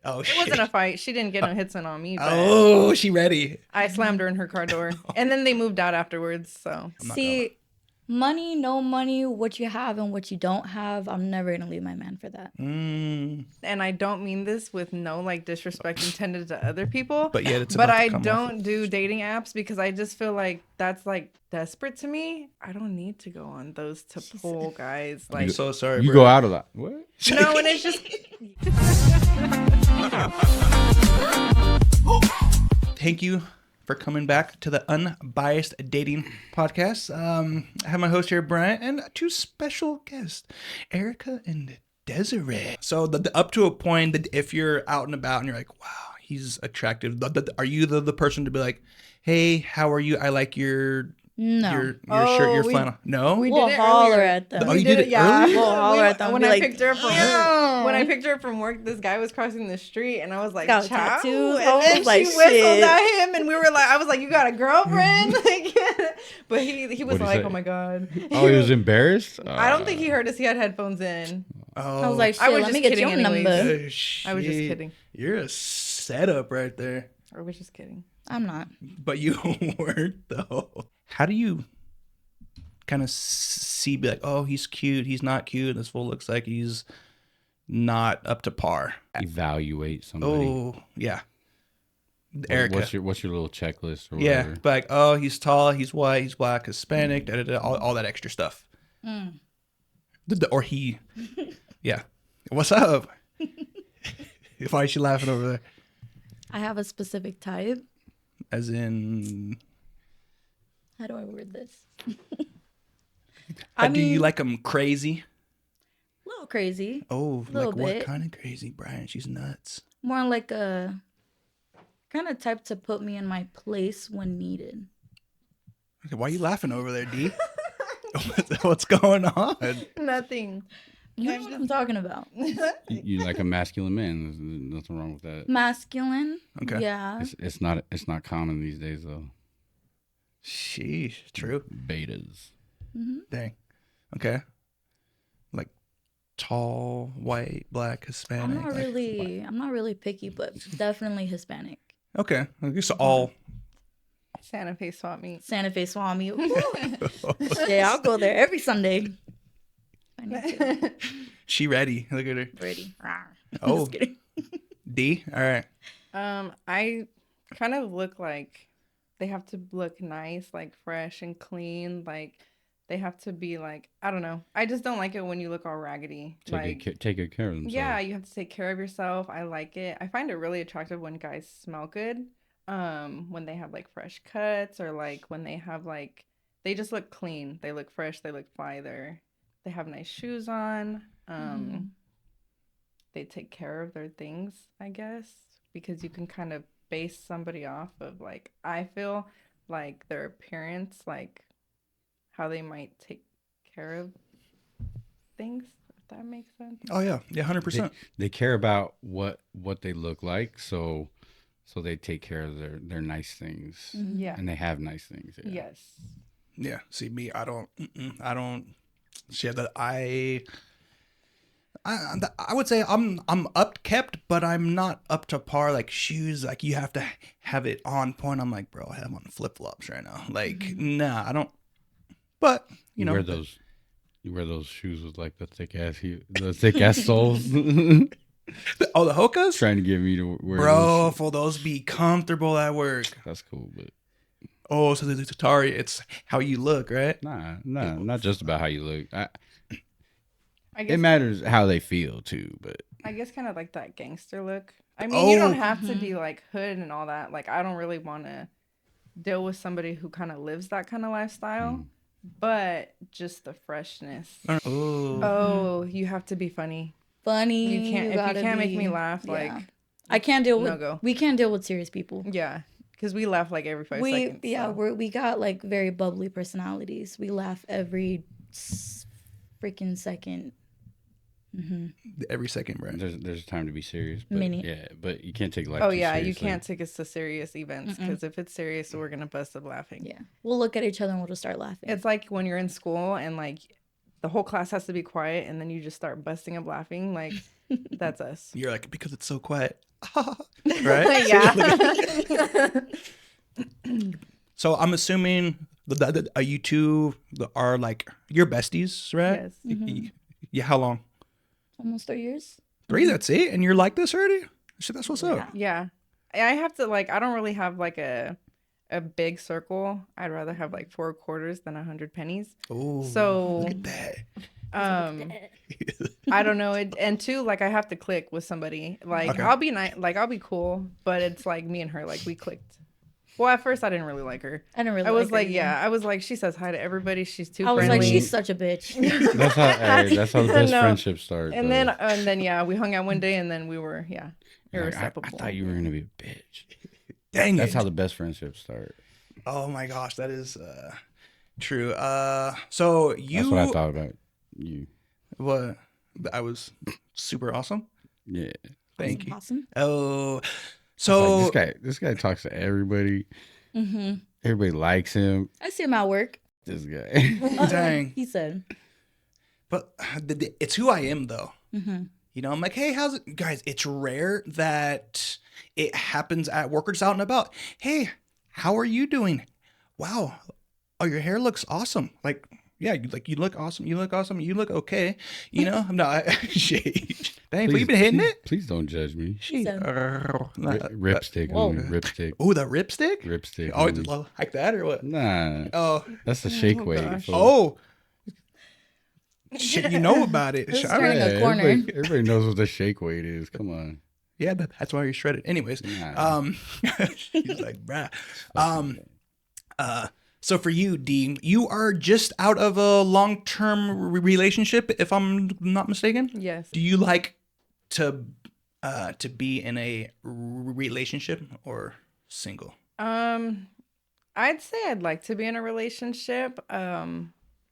Oh, It wasn't a fight. She didn't get no hits in on me. But Oh, she ready. I slammed her in her car door. And then they moved out afterwards. So See, money, no money, what you have and what you don't have, I'm never going to leave my man for that. And I don't mean this with no like disrespect intended to other people. But yet it's But about to I come don't off. do dating apps because I just feel like that's like desperate to me. I don't need to go on those to pull guys. I'm Like so sorry. You bro. go out a lot. What? no, and it's just Thank you for coming back to the Unbiased Dating Podcast. I have my host here, Brian, and two special guests, Erica and Desiree. So up to a point that if you're out and about and you're like, wow, he's attractive, are you the person to be like, hey, how are you? I like your shirt, your flannel. No? We'll did it holler earlier. at them. Oh, you did it early? We'll holler at them. When Be I like, picked her up from "Yo." when I picked her up from work, this guy was crossing the street, and I was like, Got "Ciao," tattoos. and I was then like, she whistled shit. at him, and we were like, "I was like, you got a girlfriend?" Like, but he was What'd he like, say? "Oh my god." Oh, he was embarrassed? I don't think he heard us. He had headphones in. Oh, I was like, shit, I was let me just get your kidding anyways. number. I was just kidding. You're a setup right there. I was just kidding. I'm not. But you weren't, though. How do you kind of be like, oh, he's cute, he's not cute, this fool looks like he's not up to par? Evaluate somebody. Oh, yeah. Erica. What's your little checklist or Yeah, whatever? but like, oh, he's tall, he's white, he's black, Hispanic, all that extra stuff. Or he. Yeah. What's up? Why is she laughing over there? I have a specific type. As in, How do I word this? do you like him crazy? A little crazy. Oh, Little like what bit. kind of crazy, Brian? She's nuts. More like a kind of type to put me in my place when needed. Okay, why are you laughing over there, D? What's going on? Nothing. You know what I'm talking about. You like a masculine man. There's nothing wrong with that. Masculine. Okay. Yeah. It's not common these days though. Sheesh, true. Betas. Dang. Okay. Like tall, white, black, Hispanic. I'm not really picky, but definitely Hispanic. Okay. I guess all. Santa Fe swap meet. Santa Fe Swami. Yeah, I'll go there every Sunday. I need to. She ready. Look at her. Ready. Oh. Just kidding. D. All right. I kind of look like they have to look nice, like fresh and clean. Like they have to be like, I don't know. I just don't like it when you look all raggedy. Take good care of themselves. Yeah, you have to take care of yourself. I like it. I find it really attractive when guys smell good. When they have like fresh cuts or like when they have like, they just look clean. They look fresh. They look fly. They have nice shoes on. They take care of their things, I guess, because you can kind of base somebody off of like, I feel like their appearance, like how they might take care of things, if that makes sense. Oh yeah. Yeah. 100%. They care about what they look like, so they take care of their nice things. Yeah. And they have nice things. Yeah. Yes. Yeah. See me, I don't. Shit, that I would say I'm upkept, but I'm not up to par. Like shoes, like you have to have it on point. I'm like, bro, I have on flip flops right now. Like, nah, I don't. But you know, wear those. You wear those shoes with like the thick ass soles. Oh, the Hokas? Trying to get me to wear Bro, those. for those be comfortable at work. That's cool, but Oh, so the Atari, it's how you look, right? nah, not just about how you look. I guess It matters how they feel too, but I guess kind of like that gangster look. I mean, you Oh. don't have to be like hood and all that. Like, I don't really want to deal with somebody who kind of lives that kind of lifestyle, but just the freshness. Oh. Oh, you have to be funny. Funny. You can't, if you gotta can't make be- me laugh, yeah. like, I can't deal with. No-go. We can't deal with serious people. yeah, because we laugh like every 5 seconds. So. We got like very bubbly personalities. We laugh every freaking second. Every second, right? there's time to be serious. But Minute. Yeah, but you can't take life. Oh too yeah, you seriously. can't take us to serious events because if it's serious, we're gonna bust up laughing. Yeah, we'll look at each other and we'll just start laughing. It's like when you're in school and like the whole class has to be quiet and then you just start busting up laughing. Like that's us. You're like, because it's so quiet. right? Yeah. So I'm assuming that you two are like your besties, right? Yes. Yeah. How long? Almost 3 years. 3. That's it. And you're like this already? Shit, that's what's Yeah. up. Yeah. I have to like, I don't really have like a big circle. I'd rather have like 4 quarters than 100 pennies. Oh, So, look at that. I don't know. And two, like I have to click with somebody. Like Okay. I'll be nice, like I'll be cool, but it's like me and her, like we clicked. Well, at first I didn't really like her. I didn't really. I was her like, either. yeah, I was like, she says hi to everybody. She's too I was friendly. like, she's such a bitch. That's how. Hey, that's how the best No. friendships start. and though. then yeah, we hung out one day, and then we were Like, I irresistible. thought you were gonna be a bitch. Dang That's it. how the best friendships start. Oh my gosh, that is true. So you. That's what I thought about you. What? I was super awesome. Yeah. Thank you. Awesome. Oh, It's so like, this guy talks to everybody. Mm-hmm. Everybody likes him. I see him at work. This guy. Dang. He said. But it's who I am, though. Mm-hmm. You know, I'm like, hey, how's it, guys? It's rare that it happens at work or just out and about. Hey, how are you doing? Wow, oh, your hair looks awesome. Like, yeah, you look awesome. You look awesome. You look okay. You know, I'm not. Shit. Dang, but you been hitting it. Please don't judge me. Shit. So- Ripstick. Whoa. Ripstick. Oh, the ripstick. Ripstick. Oh, homie. like that or what? Nah. Oh, That's the shake weight. gosh. fool. oh. Shit, you know about it. This is I mean, turning a corner. Everybody knows what the shake weight is. Come on. yeah, that's why you're shredded. Anyways, Nah. he's like, bruh. So for you, D, you are just out of a long-term relationship, if I'm not mistaken. Yes. Do you like to be in a relationship or single? I'd say I'd like to be in a relationship.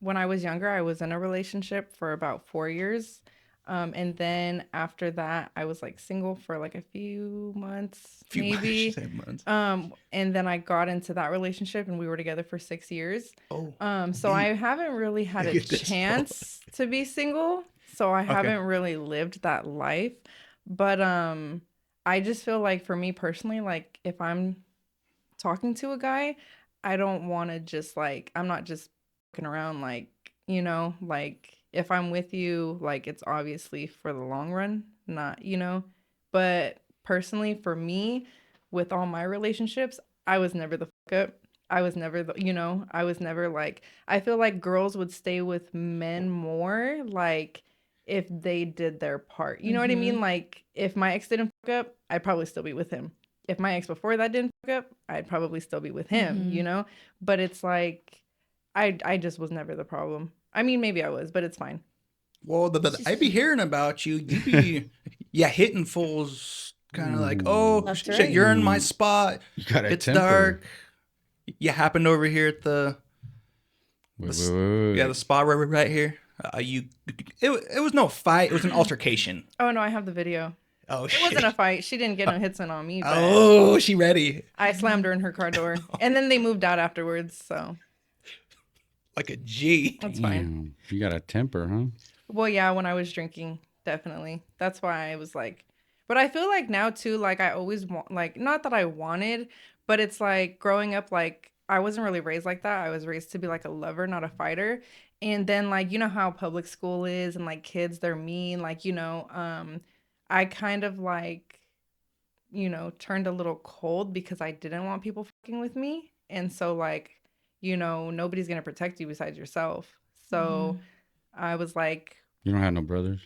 When I was younger, I was in a relationship for about 4 years. And then after that, I was like single for like a few months, maybe. months. And then I got into that relationship and we were together for 6 years. Oh, So I haven't really had a Look at this. chance to be single. So I haven't really lived that life. But I just feel like for me personally, like if I'm talking to a guy, I don't want to just like, I'm not just fucking around like, you know, like if I'm with you, like it's obviously for the long run, not, you know, but personally for me, with all my relationships, I was never the fuck up. I was never, I was never like, I feel like girls would stay with men more like if they did their part. You know what I mean? Like if my ex didn't fuck up, I'd probably still be with him. If my ex before that didn't fuck up, I'd probably still be with him, you know? But it's like, I just was never the problem. I mean, maybe I was, but it's fine. well, I be hearing about you. You be, hitting fools, kind of like, oh, Left to shit, right. you're in my spot. You got a It's temper. dark. You happened over here at the Wait. the spot right here. It was no fight. It was an altercation. Oh, no, I have the video. Oh, It shit. wasn't a fight. She didn't get no hits in on me, but Oh, she ready. I slammed her in her car door. And then they moved out afterwards, so Like a G. that's fine. Damn, you got a temper, huh? Well, yeah, when I was drinking, definitely. That's why I was like, but I feel like now too, like I always want, like, not that I wanted, but it's like growing up, like I wasn't really raised like that. I was raised to be like a lover, not a fighter. And then like, you know how public school is and like kids, they're mean, like, I kind of like, turned a little cold because I didn't want people fucking with me. And so like, nobody's going to protect you besides yourself. So I was like, You don't have no brothers?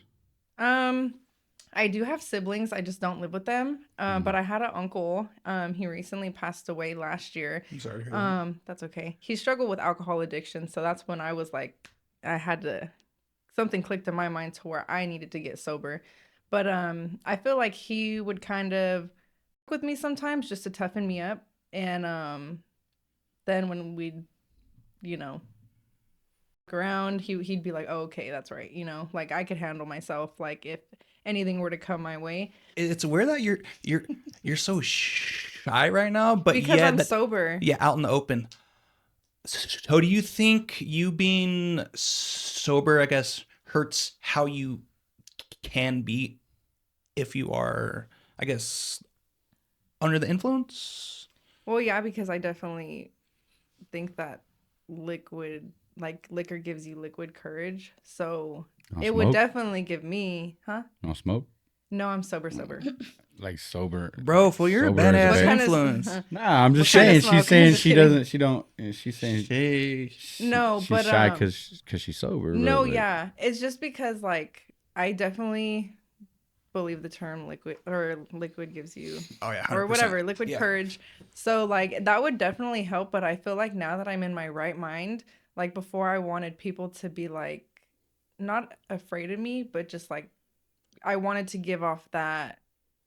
I do have siblings. I just don't live with them. But I had an uncle. He recently passed away last year. I'm sorry to hear that. That's okay. He struggled with alcohol addiction. So that's when I was like, something clicked in my mind to where I needed to get sober. But I feel like he would kind of work with me sometimes just to toughen me up. And then when we'd, look around, he'd be like, oh, okay, that's right. Like I could handle myself. Like if anything were to come my way. It's weird that you're so shy right now, but Because I'm sober. Yeah, out in the open. So do you think you being sober, I guess, hurts how you can be if you are, I guess, under the influence? Well, yeah, because I definitely think that liquor gives you liquid courage. So No it would smoke? definitely give me, huh? No smoke? No, I'm sober. Like sober. Bro, fool, you're a sober as badass day? kind of- influence. Nah, I'm just What kind of saying. smoke? She's saying Just she kidding. doesn't. She don't. She's saying Sheesh. No, she's but shy because she's sober. no, but, like, yeah, it's just because like I definitely believe the term liquid gives you Oh, yeah. 100%. or whatever liquid Yeah. courage. So like that would definitely help. But I feel like now that I'm in my right mind, like before I wanted people to be like not afraid of me, but just like I wanted to give off that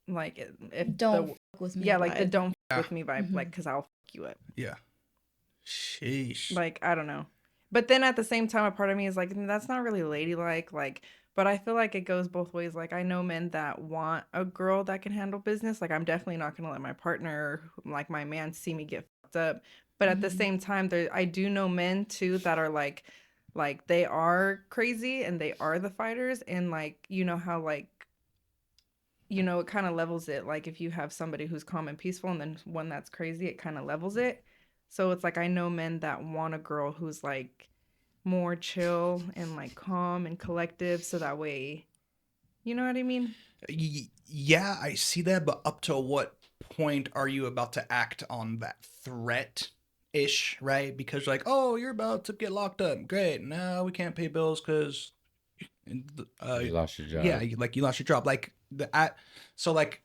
like if Don't fuck with me. yeah, like the vibe. don't Yeah. f with me vibe, Mhm. like because I'll fuck you up. Yeah. Sheesh. Like I don't know, but then at the same time, a part of me is like that's not really ladylike. Like, but I feel like it goes both ways. Like I know men that want a girl that can handle business. Like I'm definitely not gonna let my partner, like my man, see me get fucked up. But at the Mhm. same time, I do know men too that are like they are crazy and they are the fighters, and like you know how like it kind of levels it. Like if you have somebody who's calm and peaceful and then one that's crazy, it kind of levels it. So it's like I know men that want a girl who's like more chill and like calm and collective, so that way, you know what I mean? Yeah, I see that, but up to what point are you about to act on that threat ish, right? Because you're like, oh, you're about to get locked up. Great. No, we can't pay bills because you lost your job. yeah, like you lost your job. Like so like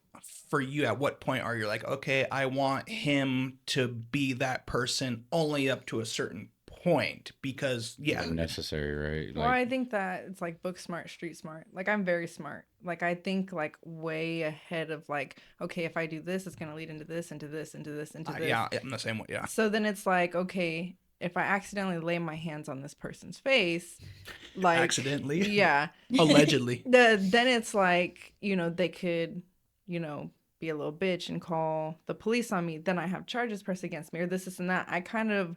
for you, at what point are you like, okay, I want him to be that person only up to a certain point? Because yeah, Unnecessary, right? Well, I think that it's like book smart, street smart. Like I'm very smart. Like I think like way ahead of like, okay, if I do this, it's gonna lead into this, into this, into this, into this. yeah, I'm the same way. Yeah, So then it's like, okay, if I accidentally lay my hands on this person's face, like accidentally, yeah, allegedly. then it's like, they could, be a little bitch and call the police on me. Then I have charges pressed against me or this and that. I kind of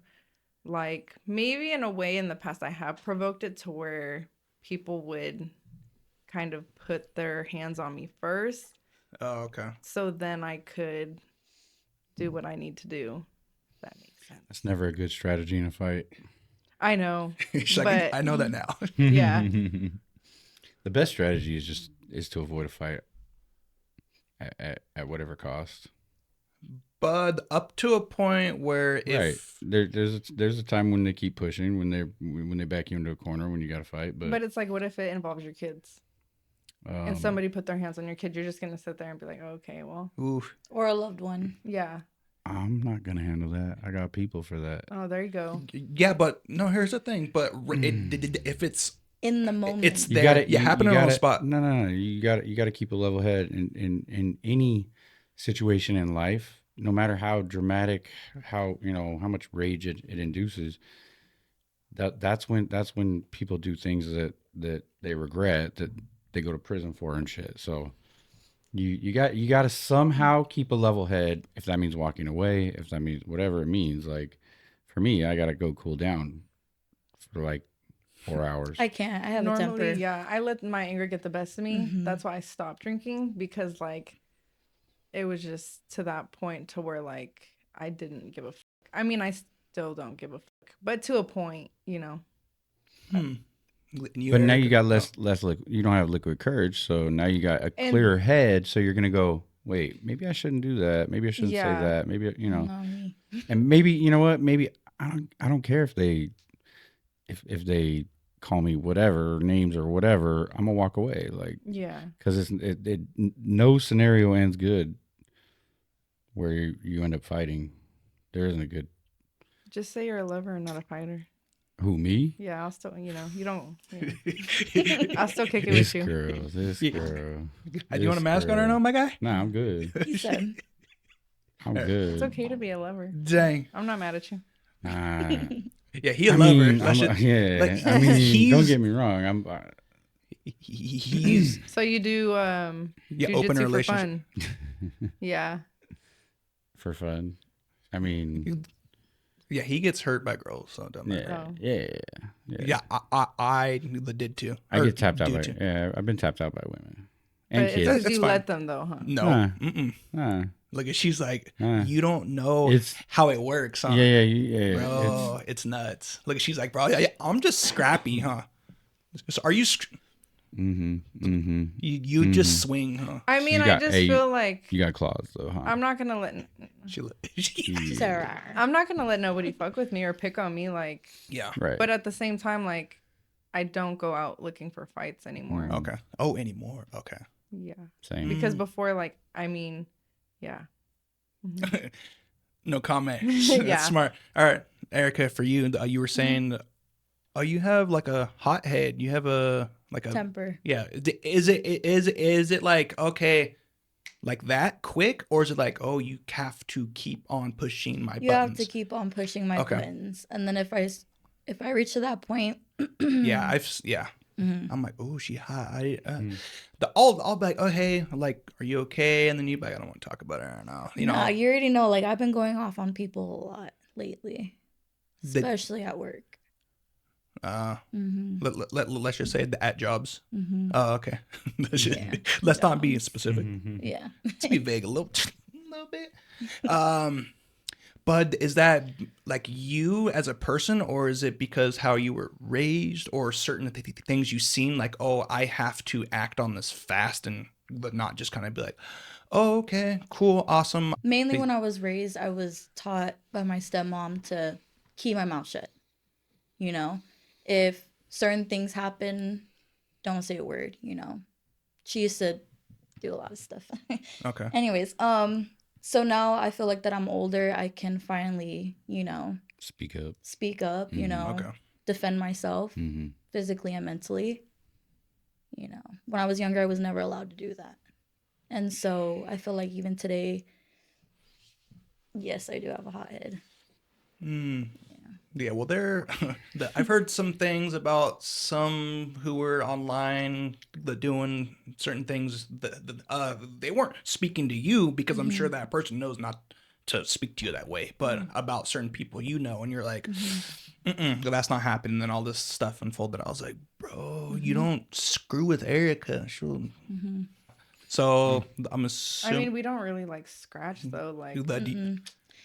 like maybe in a way in the past I have provoked it to where people would kind of put their hands on me first. Oh, okay. So then I could do what I need to do. If that makes sense. That's never a good strategy in a fight. I know. She's like, But- I know that now. Yeah. The best strategy is to avoid a fight at whatever cost. But up to a point where if Right. There's a time when they keep pushing, when they back you into a corner when you got to fight. But it's like, what if it involves your kids and somebody put their hands on your kid? You're just gonna sit there and be like, okay, well, oof, Or a loved one. yeah. I'm not gonna handle that. I got people for that. Oh, there you go. yeah, but no, here's the thing. But if it's In the moment. it's You there, got it. you happen on the spot. No. You got to keep a level head in any situation in life, no matter how dramatic, how much rage it induces. That's when people do things that they regret, that they go to prison for and shit. So you got to somehow keep a level head. If that means walking away, if that means whatever it means. Like for me, I got to go cool down for like 4 hours. I can't. I have a temper. Yeah, I let my anger get the best of me. Mhm. That's why I stopped drinking, because like it was just to that point to where like I didn't give a fuck. I mean, I still don't give a fuck, but to a point, But now you got less you don't have liquid courage, so now you got a And- clearer head, so you're gonna go, wait, maybe I shouldn't do that, maybe I shouldn't Yeah. say that, maybe Not me. and maybe you know what, maybe I don't care if they if they call me whatever names or whatever, I'm gonna walk away, like, yeah. because no scenario ends good where you end up fighting. There isn't a good Just say you're a lover and not a fighter. who, me? Yeah, I'll still, you don't. Yeah. I'll still kick it with you. This Yeah. girl. Do you want a mask on or no, my guy? Nah, I'm good. He said. I'm good. It's okay to be a lover. Dang. I'm not mad at you. Nah. Yeah, he a lover. That shit- Yeah, like, I mean, he's- don't get me wrong. I'm he's So you do yeah, jujitsu open a for relationship. fun. Yeah. for fun. I mean, Yeah, he gets hurt by girls, so it doesn't matter. yeah, Oh. yeah. Yeah, I did too. I Or get tapped out do by too. I've been tapped out by women And But kids. it's because That's you fine. let them though, huh? No. Nah. Mm-mm. Look, she's like, Nah. you don't know It's how it works, huh? yeah. Bro, it's nuts. Look, she's like, bro, yeah, I'm just scrappy, huh? So are you? You just swing, huh? I mean, You I got- just hey, feel like You got claws though, huh? I'm not gonna let Sarah. I'm not gonna let nobody fuck with me or pick on me. Like, Yeah. Right. but at the same time, like, I don't go out looking for fights anymore. Okay. Oh, anymore. Okay. Yeah, Same. because before, like, I mean, yeah. No comment. Yeah. That's smart. All right, Erica, for you, you were saying, oh, you have like a hot head. You have a like a Temper. yeah. Is it like okay, like that quick, or is it like oh, you have to keep on pushing my You buttons? have to keep on pushing my Okay. buttons, and then if I reach to that point, Yeah, Mhm. I'm like, oh, she hot. I'll be like, oh hey, like, are you okay? And then you be like, I don't want to talk about it right now. You know, Nah, you already know. Like I've been going off on people a lot lately, The- especially at work. Mm-hmm. let's just say the at jobs. Mm-hmm. Oh, okay. Yeah. Let's not be Jobs. specific. Yeah. Let's be vague a little bit. But is that like you as a person, or is it because how you were raised, or certain things you've seen? Like, oh, I have to act on this fast, and but not just kind of be like, oh, okay, cool, awesome. Mainly when I was raised, I was taught by my stepmom to keep my mouth shut. You know, if certain things happen, don't say a word. You know, she used to do a lot of stuff. Okay. Anyways, so now I feel like that I'm older, I can finally, you know, Speak up. speak up, you know, Okay. defend myself Mm-hmm. physically and mentally. You know, when I was younger, I was never allowed to do that. And so I feel like even today, yes, I do have a hot head. Yeah, well, I've heard some things about some who were online doing certain things that they weren't speaking to you because I'm sure that person knows not to speak to you that way, but about certain people you know, and you're like, that's not happening. And then all this stuff unfolded. I was like, bro, you don't screw with Erica. So I'm I assuming. mean, we don't really like scratch though. Like,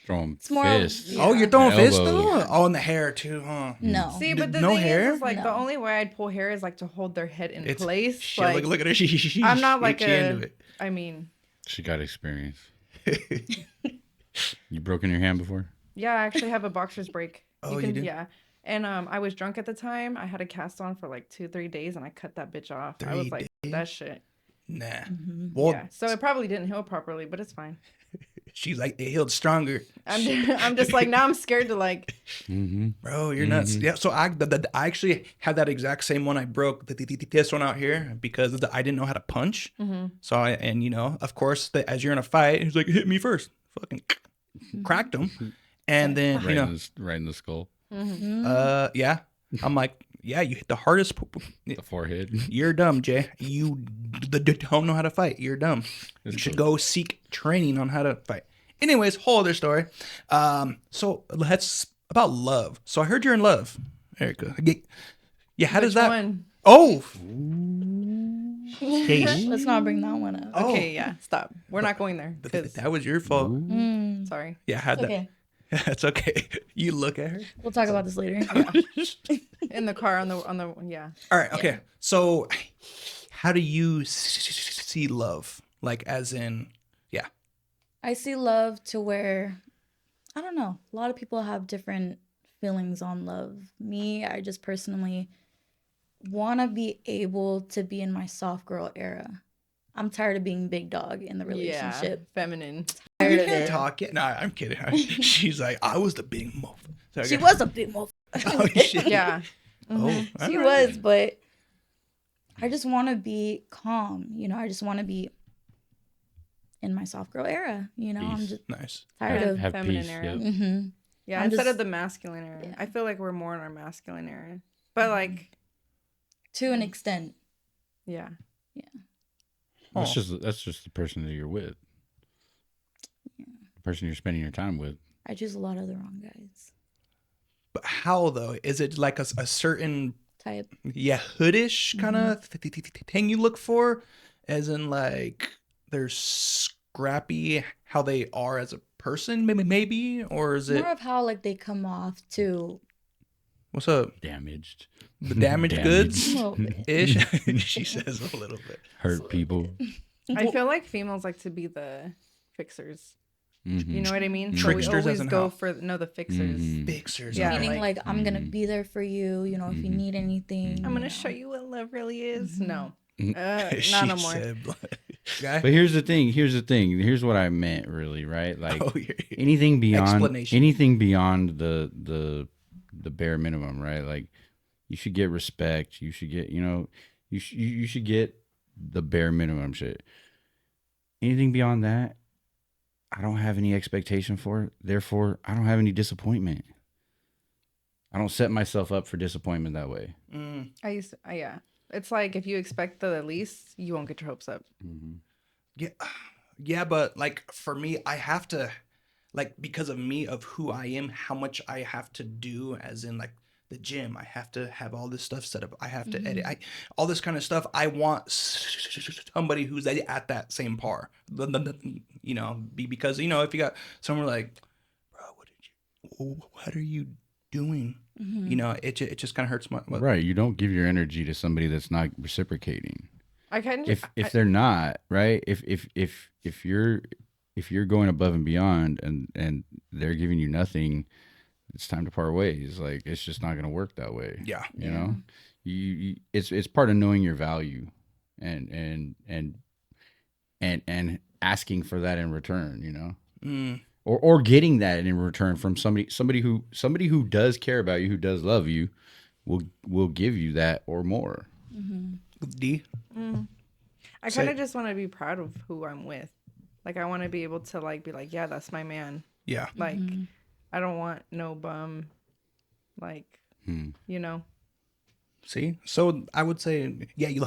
Throwing It's more of- fists. yeah. Oh, you're throwing fists Elbows. though? Oh, in the hair too, huh? No. see, but the No thing hair? is like the No. only way I'd pull hair is like to hold their head in It's place. Shit, Like, look at her. I'm not like she into a. it. I mean, She got experience. You broken your hand before? yeah, I actually have a boxer's break. Oh, you do? Yeah. And I was drunk at the time. I had a cast on for like 2-3 days, and I cut that bitch off. I was 3 like, that shit. Nah. Mm-hmm. Well, Yeah. So it probably didn't heal properly, but it's fine. she's like, it healed stronger. I'm just like, now I'm scared to like. Mm-hmm. Bro, you're nuts. Yeah, so I actually had that exact same one. I broke this one out here because I didn't know how to punch. So and you know, of course, as you're in a fight, he's like, hit me first. Fucking cracked him. And then, you know, Right in the skull. yeah. I'm like, yeah, you hit the hardest. The forehead. You're dumb, Jay. You don't know how to fight. You're dumb. You should go seek training on how to fight. Anyways, whole other story. So let's about love. So I heard you're in love, Erica. Yeah, how does that? One? Oh, Let's not bring that one up. Oh. Okay, yeah, stop. We're not going there. 'Cause- that was your fault. sorry. Yeah, had that. Okay. That's okay. You look at her. We'll talk about this later. In the car on the yeah. All right. Okay. So, how do you see love? Like, as in, yeah. I see love to where, I don't know, a lot of people have different feelings on love. Me, I just personally want to be able to be in my soft girl era. I'm tired of being big dog in the relationship. Yeah, feminine. You Tired of can't it. talk yet. No, I'm kidding. She's like, I was the big muff. So, She okay. was a big motherfucker. Oh, shit. Yeah. Oh, She all right. was, but I just want to be calm. You know, I just want to be in my soft girl era. You know, I'm Peace. just Nice. tired of. Have feminine peace. era. Yep. Mm-hmm. Yeah, I'm instead just- of the masculine era. Yeah. I feel like we're more in our masculine era. But like, To an extent. yeah. That's just the person that you're with. The person you're spending your time with. I choose a lot of the wrong guys. But how though? Is it like a certain Type. hoodish kind of thing you look for? as in like they're scrappy how they are as a person, maybe, or is it More of how like they come off to what's up? Damaged. The damaged goods a little bit. ish. She says a little bit. Hurt people. I feel like females like to be the fixers. Mhm. You know what I mean? Tricksters, So we as always in go how? for the fixers. Mhm. Fixers. Yeah, okay. Meaning like I'm gonna Mhm. be there for you. You know, if you Mhm. need anything. I'm gonna know. show you what love really is. Mhm. No, She not no more. said, guy. But here's the thing. Here's what I meant, really, right? Like Oh, yeah. anything beyond Explanation. the bare minimum, right? Like you should get respect. You should get, you should get the bare minimum shit. Anything beyond that, I don't have any expectation for it. Therefore, I don't have any disappointment. I don't set myself up for disappointment that way. Mm, I used to, yeah. It's like if you expect the least, you won't get your hopes up. yeah, yeah, but like for me, I have to, like, because of me, of who I am, how much I have to do, as in like the gym. I have to have all this stuff set up. I have to edit. All this kind of stuff. I want somebody who's at that same par. You know, because you know, if you got someone like, bro, what are you doing? You know, it just kind of hurts my. Right. You don't give your energy to somebody that's not reciprocating. I kind of If they're not, right? If you're going above and beyond and they're giving you nothing, it's time to part ways. Like it's just not going to work that way. Yeah. You know, it's part of knowing your value and asking for that in return, you know, or getting that in return from somebody who does care about you, who does love you, will give you that or more. D. I kind of just want to be proud of who I'm with. Like I want to be able to like be like, yeah, that's my man. Yeah. Like I don't want no bum. Like you know. See, so I would say, yeah, you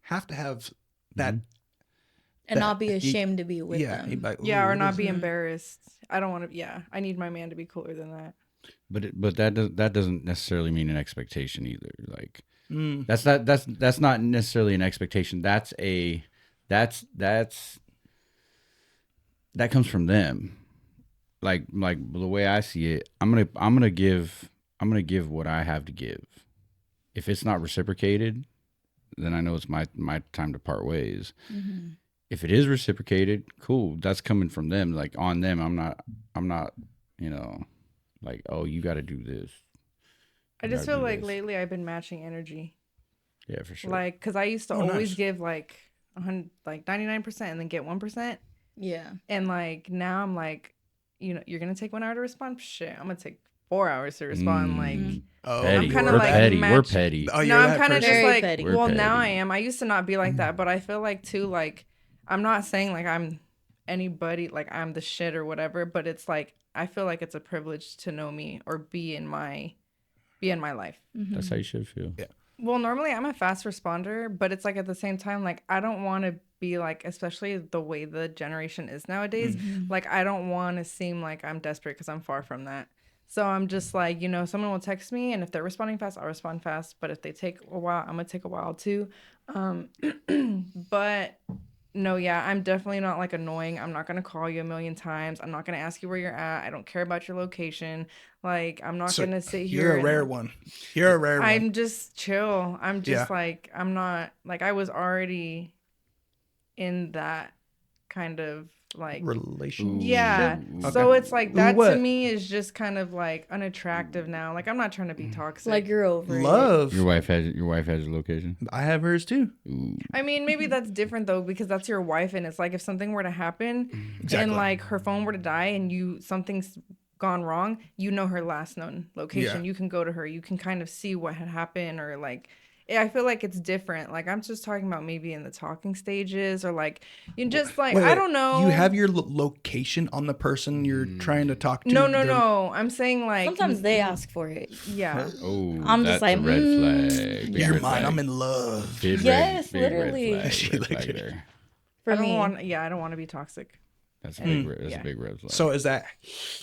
have to have that. And not be ashamed to be with Yeah. them. Like, Yeah, ooh, or what not is be it? embarrassed. I don't want to. Yeah, I need my man to be cooler than that. But that doesn't necessarily mean an expectation either. Like Mm. that's not necessarily an expectation. That comes from them. Like the way I see it, I'm gonna give what I have to give. If it's not reciprocated, then I know it's my time to part ways. If it is reciprocated, cool. That's coming from them. Like on them, I'm not, you know, like, oh, you got to do this. I You just gotta feel do like this. lately I've been matching energy. Yeah, for sure. Like, cause I used to Oh, always nice. give like 100, like 99% and then get 1%. Yeah. And like now I'm like, you know, you're gonna take 1 hour to respond. Shit, I'm gonna take 4 hours to respond. Like, Oh, petty. I'm kinda We're like petty. We're match- petty. Oh, no, you're I'm that kind of person? just Very like, petty. We're well, now petty. I am. I used to not be like that, but I feel like too, like, I'm not saying like I'm anybody, like I'm the shit or whatever, but it's like I feel like it's a privilege to know me or be in my life. That's how you should feel. Yeah. Well, normally I'm a fast responder, but it's like at the same time, like I don't want to be like, especially the way the generation is nowadays, like I don't want to seem like I'm desperate because I'm far from that. So I'm just like, you know, someone will text me and if they're responding fast, I'll respond fast. But if they take a while, I'm going to take a while too. But no, yeah, I'm definitely not like annoying. I'm not going to call you a million times. I'm not going to ask you where you're at. I don't care about your location. Like, I'm not So going to sit here. You're a and, rare like, one. You're a rare one. I'm just chill. I'm just Yeah. like, I'm not, like, I was already in that kind of like, Relationship. yeah. Okay. So it's like, Ooh, that to what? me is just kind of like unattractive now. Like, I'm not trying to be toxic. Like you're over it. Love. Your wife has your location. I have hers too. Ooh. I mean, maybe that's different though, because that's your wife. And it's like, if something were to happen Exactly. and like her phone were to die and something's gone wrong, you know her last known location. Yeah. You can go to her. You can kind of see what had happened or like, I feel like it's different. Like I'm just talking about maybe in the talking stages or like you just like Wait, I don't know. You have your location on the person you're trying to talk to. no. They're- I'm saying like Sometimes they ask for it. yeah. Oh, I'm just that's like, a red flag. Big You're red mine. flag. I'm in love. Big Yes, red, big literally. Red She flag, like red flag it. there. For I don't me. want to be toxic. That's a big. That's yeah. a big red flag. So is that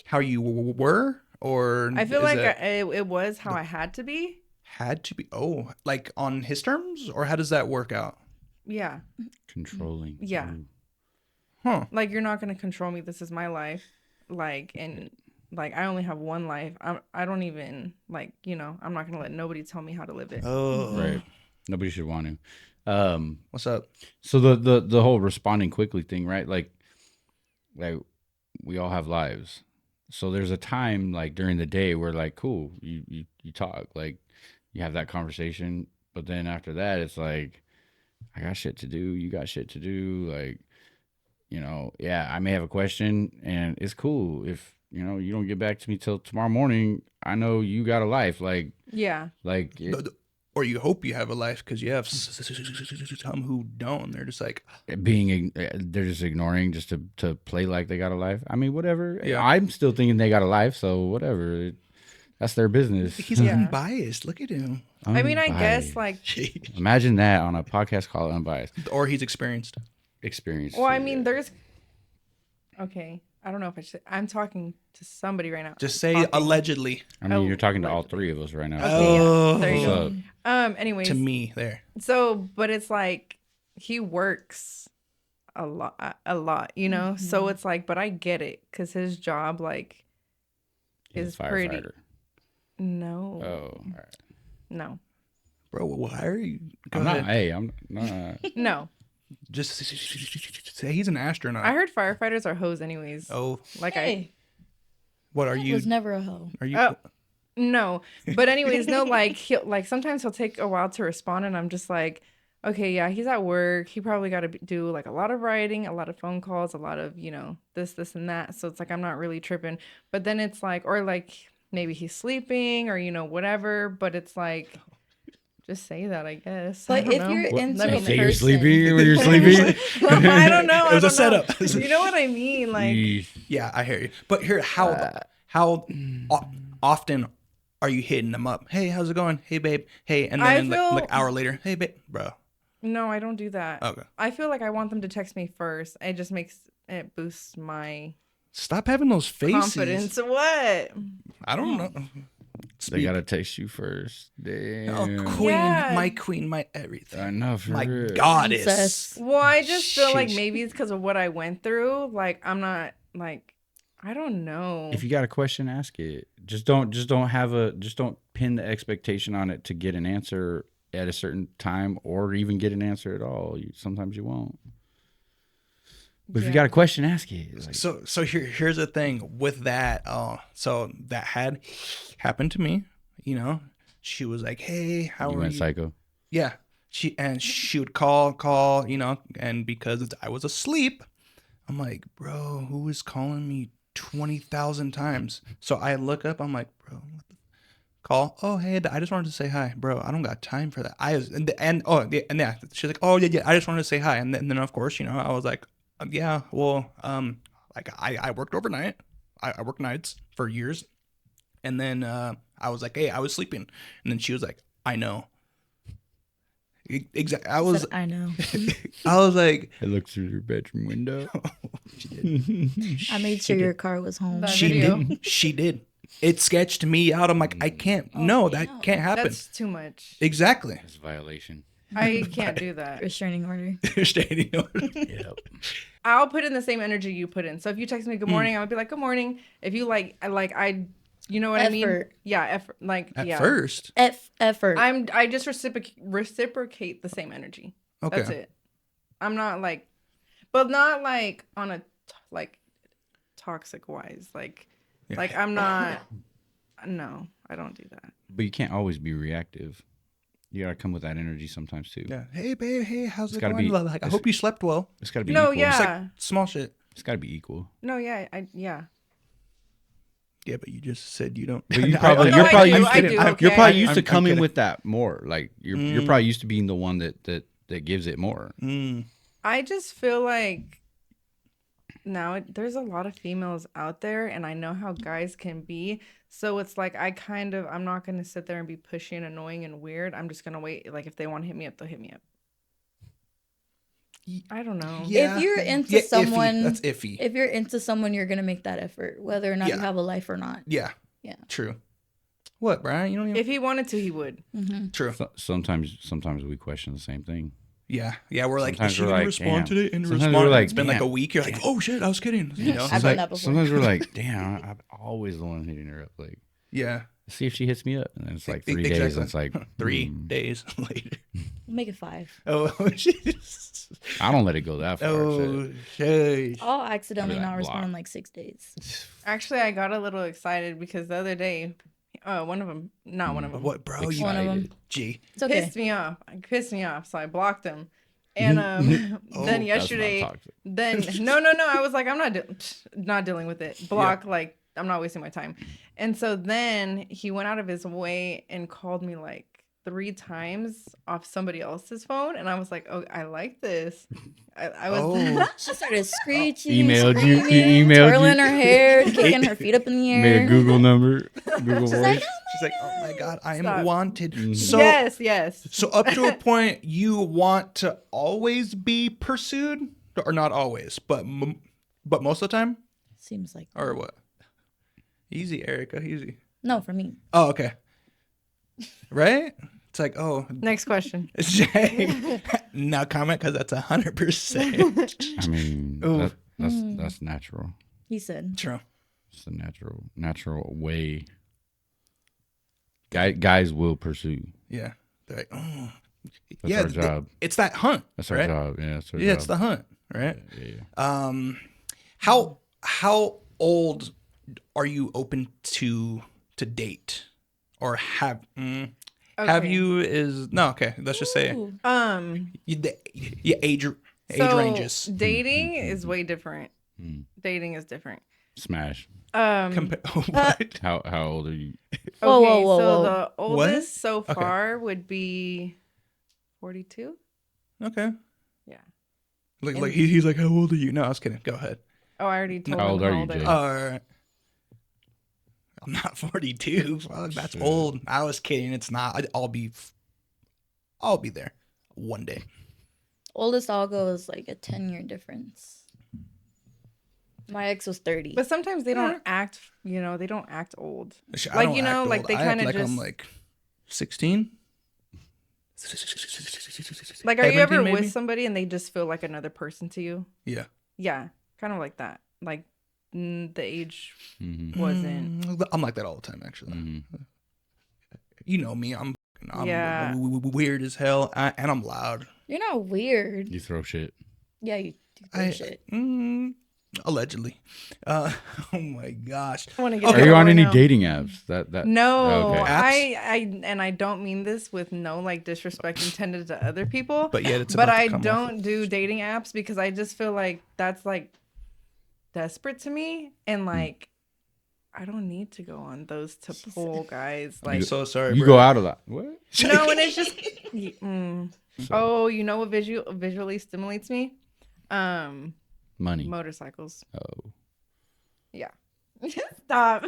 how you were, or I feel is like that it was how I had to be. had to be? Oh, like on his terms, or how does that work out? Yeah. Controlling. Yeah. Ooh. Huh. Like, you're not going to control me. This is my life. Like, and like, I only have one life. I don't even, like, you know, I'm not going to let nobody tell me how to live it. Oh. Right. Nobody should want to. What's up? So the whole responding quickly thing, right? Like we all have lives. So there's a time like during the day where like, cool, you talk, like you have that conversation. But then after that, it's like, I got shit to do. You got shit to do. Like, you know, yeah, I may have a question and it's cool. If, you know, you don't get back to me till tomorrow morning, I know you got a life. Like, Yeah. like, Or you hope you have a life because you have some who don't. They're just like, they're just ignoring just to play like they got a life. I mean, whatever. Yeah. I'm still thinking they got a life, so whatever. That's their business. he's unbiased. Look at him. I mean, I guess, Unbiased. like, Imagine that on a podcast called Unbiased. Or he's experienced. Experience. well, I mean, there's, okay, I don't know if I should, I'm talking to somebody right now. Just say Talking. allegedly. I mean, you're talking to all three of us right now. Okay, yeah. There you So, go. Anyways. To me, there. So, but it's like he works a lot, you know? So it's like, but I get it because his job, like, he's is a pretty. firefighter. No. Oh, all right. No. Bro, why are you? Go I'm ahead. not. Hey, I'm not. No. Just say he's an astronaut. I heard firefighters are hoes, anyways. Oh, Like, Hey, what are I you? was never a hoe. Are you? Oh. No. But, anyways, no, like, sometimes he'll take a while to respond, and I'm just like, okay, yeah, he's at work. He probably got to do, like, a lot of writing, a lot of phone calls, a lot of, you know, this, and that. So it's like, I'm not really tripping. But then it's like, or like, maybe he's sleeping or, you know, whatever. But it's like, just say that, I guess. I But don't if know. you're into Let me a know. Say you're person, sleeping when you're sleeping. I don't know. It was I a don't know. setup. You know what I mean? Like, Yeesh. Yeah, I hear you. But here, how often are you hitting them up? Hey, how's it going? Hey, babe. Hey, and I then feel- like hour later, hey, babe, bro. no, I don't do that. Okay. I feel like I want them to text me first. It just it boosts my Stop having those faces. confidence. What? I don't know. They gotta text you first. Damn. Oh, queen, Yeah. my everything. I know. For My real. goddess. Princess. Well, I just feel like Sheesh. maybe it's because of what I went through. Like, I'm not like, I don't know. If you got a question, ask it. Just don't pin the expectation on it to get an answer at a certain time or even get an answer at all. Sometimes you won't. But if you Yeah. got a question, ask it. It's like, So here's the thing with that. So that had happened to me. You know, she was like, "Hey, how you are went you?" psycho. Yeah. She would call, you know, and because I was asleep, I'm like, bro, who is calling me 20,000 times? So I look up, I'm like, bro, what the call? Oh, hey, I just wanted to say hi, bro. I don't got time for that. She's like, oh yeah, I just wanted to say hi, and then of course, you know, I was like, yeah, well, like I worked overnight. I worked nights for years, and then I was like, hey, I was sleeping, and then she was like, I know. Exactly. I was know. I was like, I looked through your bedroom window. I made sure your car was home. That she video. did. She did. It sketched me out. I'm like, I can't. No, that no. can't happen. That's too much. Exactly. That's a violation. I can't do that. Restraining order. Standing over. Yep. I'll put in the same energy you put in. So if you text me good morning, I would be like, good morning. If you you know what I mean? Effort. Yeah, effort. Like, At yeah. first. Effort. I just reciprocate the same energy. Okay. That's it. I'm not like, but not like on a like toxic wise. Like, Yeah. like I'm not. No, I don't do that. But you can't always be reactive. You gotta come with that energy sometimes too. Yeah. Hey, babe. Hey, how's It's it gotta going? be- Like, I it's- hope you slept well. It's gotta be No, equal. yeah. It's like small shit. It's gotta be equal. No, yeah, yeah. Yeah, but you just said you don't. But you I- probably, No, you're I probably do, used I to, do, you're okay. probably used to I'm coming kidding. with that more. Like you're probably used to being the one that gives it more. I just feel like now there's a lot of females out there, and I know how guys can be. So it's like I'm not gonna sit there and be pushy and annoying and weird. I'm just gonna wait. Like if they want to hit me up, they'll hit me up. I don't know. If you're into iffy. someone- That's iffy. if you're into someone, you're gonna make that effort, whether or not Yeah. you have a life or not. Yeah. Yeah. True. What, Brian? You don't even. If he wanted to, he would. Mm-hmm. True. Sometimes we question the same thing. Yeah. We're like, Sometimes is she we're gonna like, respond damn. today? And Sometimes respond. we're like, It's been like a damn. week. You're like, oh shit, I was kidding. You know? I've done that before. Sometimes we're like, damn, I'm always the one hitting her up. Like, Yeah. see if she hits me up. And then it's like 3 Exactly. days. And it's like 3 days later. Make it 5. Oh shit. I don't let it go that far. Oh shit. I'll accidentally I'll be like, not respond in block. like 6 days. Actually, I got a little excited because the other day, one of them, not one of them, What, bro? You One of them. G. It's okay. pissed me off. So I blocked him. And then That's yesterday, not toxic. then no, I was like, I'm not dealing with it. Block, like I'm not wasting my time. And so then he went out of his way and called me like 3 times off somebody else's phone, and I was like, oh, I like this. I was. Oh. She started screeching, Emailed you- screaming, emailed twirling you. her hair, kicking her feet up in the air. Made a Google number, Google She's voice. like, She's like, oh my god, I am Stop. wanted. Mhm. So yes. So up to a point, you want to always be pursued, or not always, but most of the time, Seems like or what? Easy, Erica, easy. no for me. Oh, okay. Right? It's like, oh, Next question. Jay, no comment because that's 100% I mean, Ooh. that's natural. He said, true. It's a natural way. Guys will pursue. Yeah, they're like, oh, That's yeah, our job. it's that hunt. That's our right? job. Yeah, that's our Yeah, job. it's the hunt, right? Yeah. How old are you open to date, or have Okay. you is no okay? Let's just say ooh, your age So ranges. dating is way different. Hmm. Dating is different. Smash. What? How old are you? Whoa, Okay, whoa, whoa, so whoa. the What? oldest so Okay. far would be 42. Okay. Yeah. Like he's like, how old are you? No, I was kidding. Go ahead. Oh, I already told How him old are you, I Jay? was. All right. I'm not 42. Fuck, that's Shit. old. I was kidding. It's not. I'll be there one day. oldest I'll go is like a 10-year difference. My ex was 30. But sometimes they don't act, they don't act old. I Like, don't act like old. they I act kind of like just I'm like 16. like, are you ever 17 maybe? with somebody and they just feel like another person to you? Yeah. Yeah, kind of like that. Like the age Mm-hmm. wasn't. I'm like that all the time, actually. Mm-hmm. You know me. I'm Yeah. weird as hell, and I'm loud. You're not weird. You throw shit. Yeah, you do that shit. Allegedly. Oh my gosh. I want to get. Are you on any dating apps? That No, Okay. I don't mean this with no like disrespect intended to other people. But yet it's But about to I come don't off. do dating apps because I just feel like that's like desperate to me, and like I don't need to go on those to pull guys. I'm Like so sorry. You bro. go out of that. What? no, and it's just. Oh, you know what visually stimulates me? Money. Motorcycles. Oh. Yeah. Stop.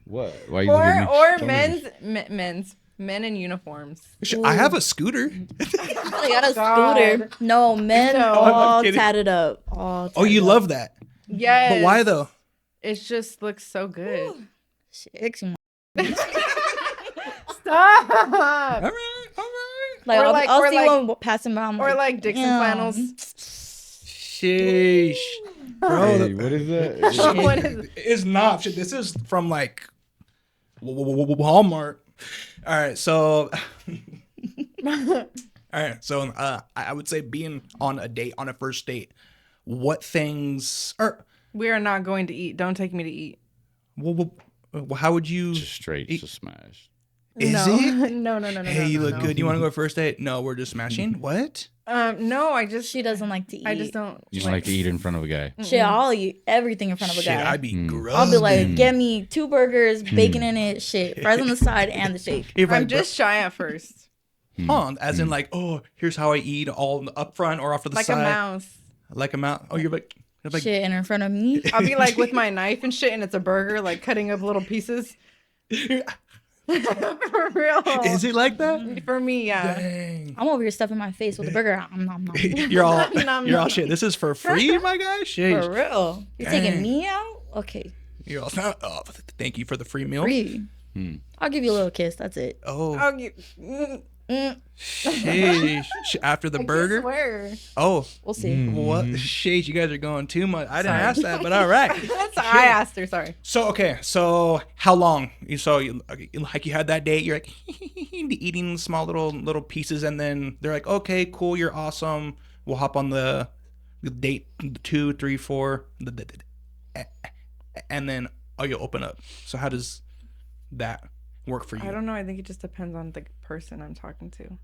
What? Why you looking at me? or Tell me. men in uniforms. I have a scooter. I got a God. scooter. No, men No. all I'm kidding. tatted up. All Oh, you tatted up. love that. Yes. But why though? It just looks so good. Shit, Stop. All right. like, Or I'll, like- I'll or see like- one passing by. I'm Or like Dixon "Damn." flannels. Sheesh. Bro, Hey, what is that? What is it? it's not shit. This is from like Walmart. All right, so I would say being on a first date, what things are We are not going to eat. Don't take me to eat. well, how would you Just straight, just smash. is no. it? No. Hey, you look no. good. You want to go to first date? No, we're just smashing. What? No, I just She doesn't like to eat. I just don't. You just like to eat in front of a guy. Shit, I'll eat everything in front of a Shit, guy. I'd be gross. I'll be like, get me 2 burgers, bacon in it, shit, fries on the side, and the shake. If I'm just shy at first. as in like, oh, here's how I eat, all up front or off to the Like side, a mouse. like a mouse. Oh, you're like Shit in front of me. I'll be like with my knife and shit, and it's a burger, like cutting up little pieces. For real. Is it like that? For me, yeah. Dang. I'm over here stuffing my face with a burger. Nom, nom. You're all Nom, you're all nom. shit. This is for free, my guy. Shit. For real. You're Dang. taking me out? Okay. You're all oh, thank you for the free meal. Free. Hmm. I'll give you a little kiss. That's it. Oh, I'll give, Sheesh. After the burger? Swear. Oh, We'll see. what? Sheesh, you guys are going too much. I didn't Sorry. ask that, but all right. I asked her. Sorry. So, okay. So, how long? You had that date. You're like eating small little pieces, and then they're like, okay, cool, you're awesome. We'll hop on the date 2, 3, 4, and then you'll open up. So, how does that work for you? I don't know. I think it just depends on the person I'm talking to.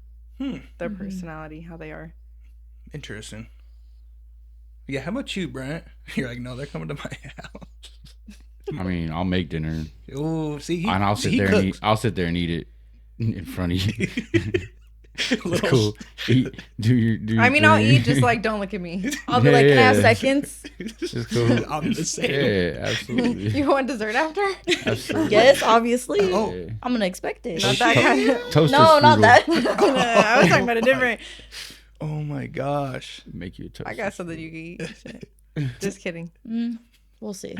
Their personality, how they are. Interesting. Yeah, how about you, Brent? You're like, no, they're coming to my house. I mean, I'll make dinner Oh, see, and I'll sit there and eat. I'll sit there and eat it in front of you. It's cool. Eat, do your I mean, I'll thing. eat, just like, don't look at me. I'll be like, can I have Yeah. seconds? It's cool. I'm the same. Yeah, absolutely. You want dessert after? Absolutely. Yes, obviously. Oh. Yeah. I'm gonna expect it. Not that kind of. Toaster No, not strudel. that. I was talking about a different. Oh my gosh. Make you a toaster. I got something you can eat. Shit. Just kidding. We'll see.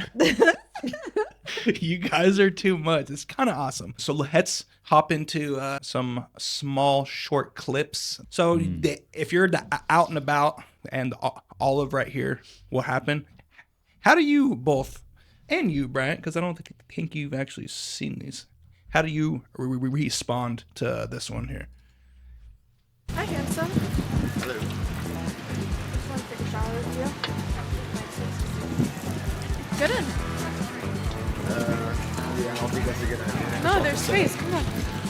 You guys are too much. It's kind of awesome. So let's hop into some small short clips. So if you're out and about and Olive right here will happen, how do you both, and you, Bryant, because I don't think you've actually seen these, how do you respond to this one here? Hi, handsome. Hello. Just want to take a shower with you. Get in. Yeah, I don't think that's a good idea. No, there's space. Come on.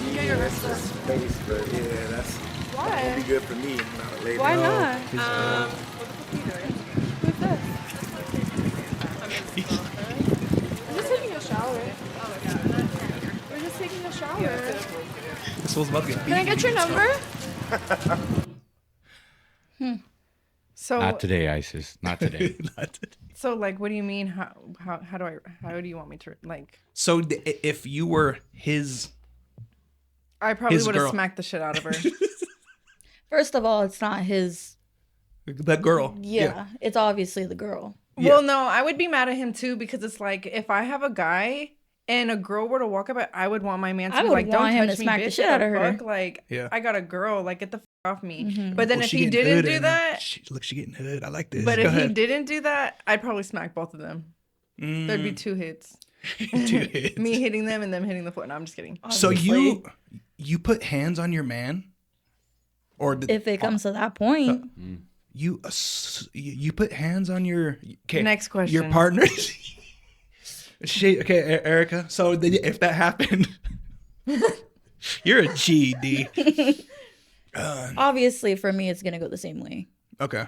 You get your rest up. Space, but yeah, that's Why? be good for me. Not later. Why not? Who's this? We're just taking a shower. We're just taking a shower. This was about to get Can I get your number? So, Not today, Isis. Not today. so like, what do you mean? How do you want me to like? So if you were his, I probably His would have girl. smacked the shit out of her. First of all, it's not his. that girl. Yeah, it's obviously the girl. Yeah. Well, no, I would be mad at him too because it's like if I have a guy and a girl were to walk up, I would want my man to I be would like, want "Don't him touch to me, smack bitch, the shit what out of her." fuck? Like, Yeah. I got a girl. Like, get the off me. Mm-hmm. But then Well, if she he getting didn't hood do in her. that, Look, she getting hood. I like this. but Go if he ahead. didn't do that, I'd probably smack both of them. There'd be 2 hits. 2 hits. Me hitting them and them hitting the floor. No, I'm just kidding. So Obviously. you put hands on your man, or If it comes to that point, you put hands on your Next question. your partner. Okay, Erica. So if that happened, you're a GD. obviously for me, it's gonna go the same way. Okay.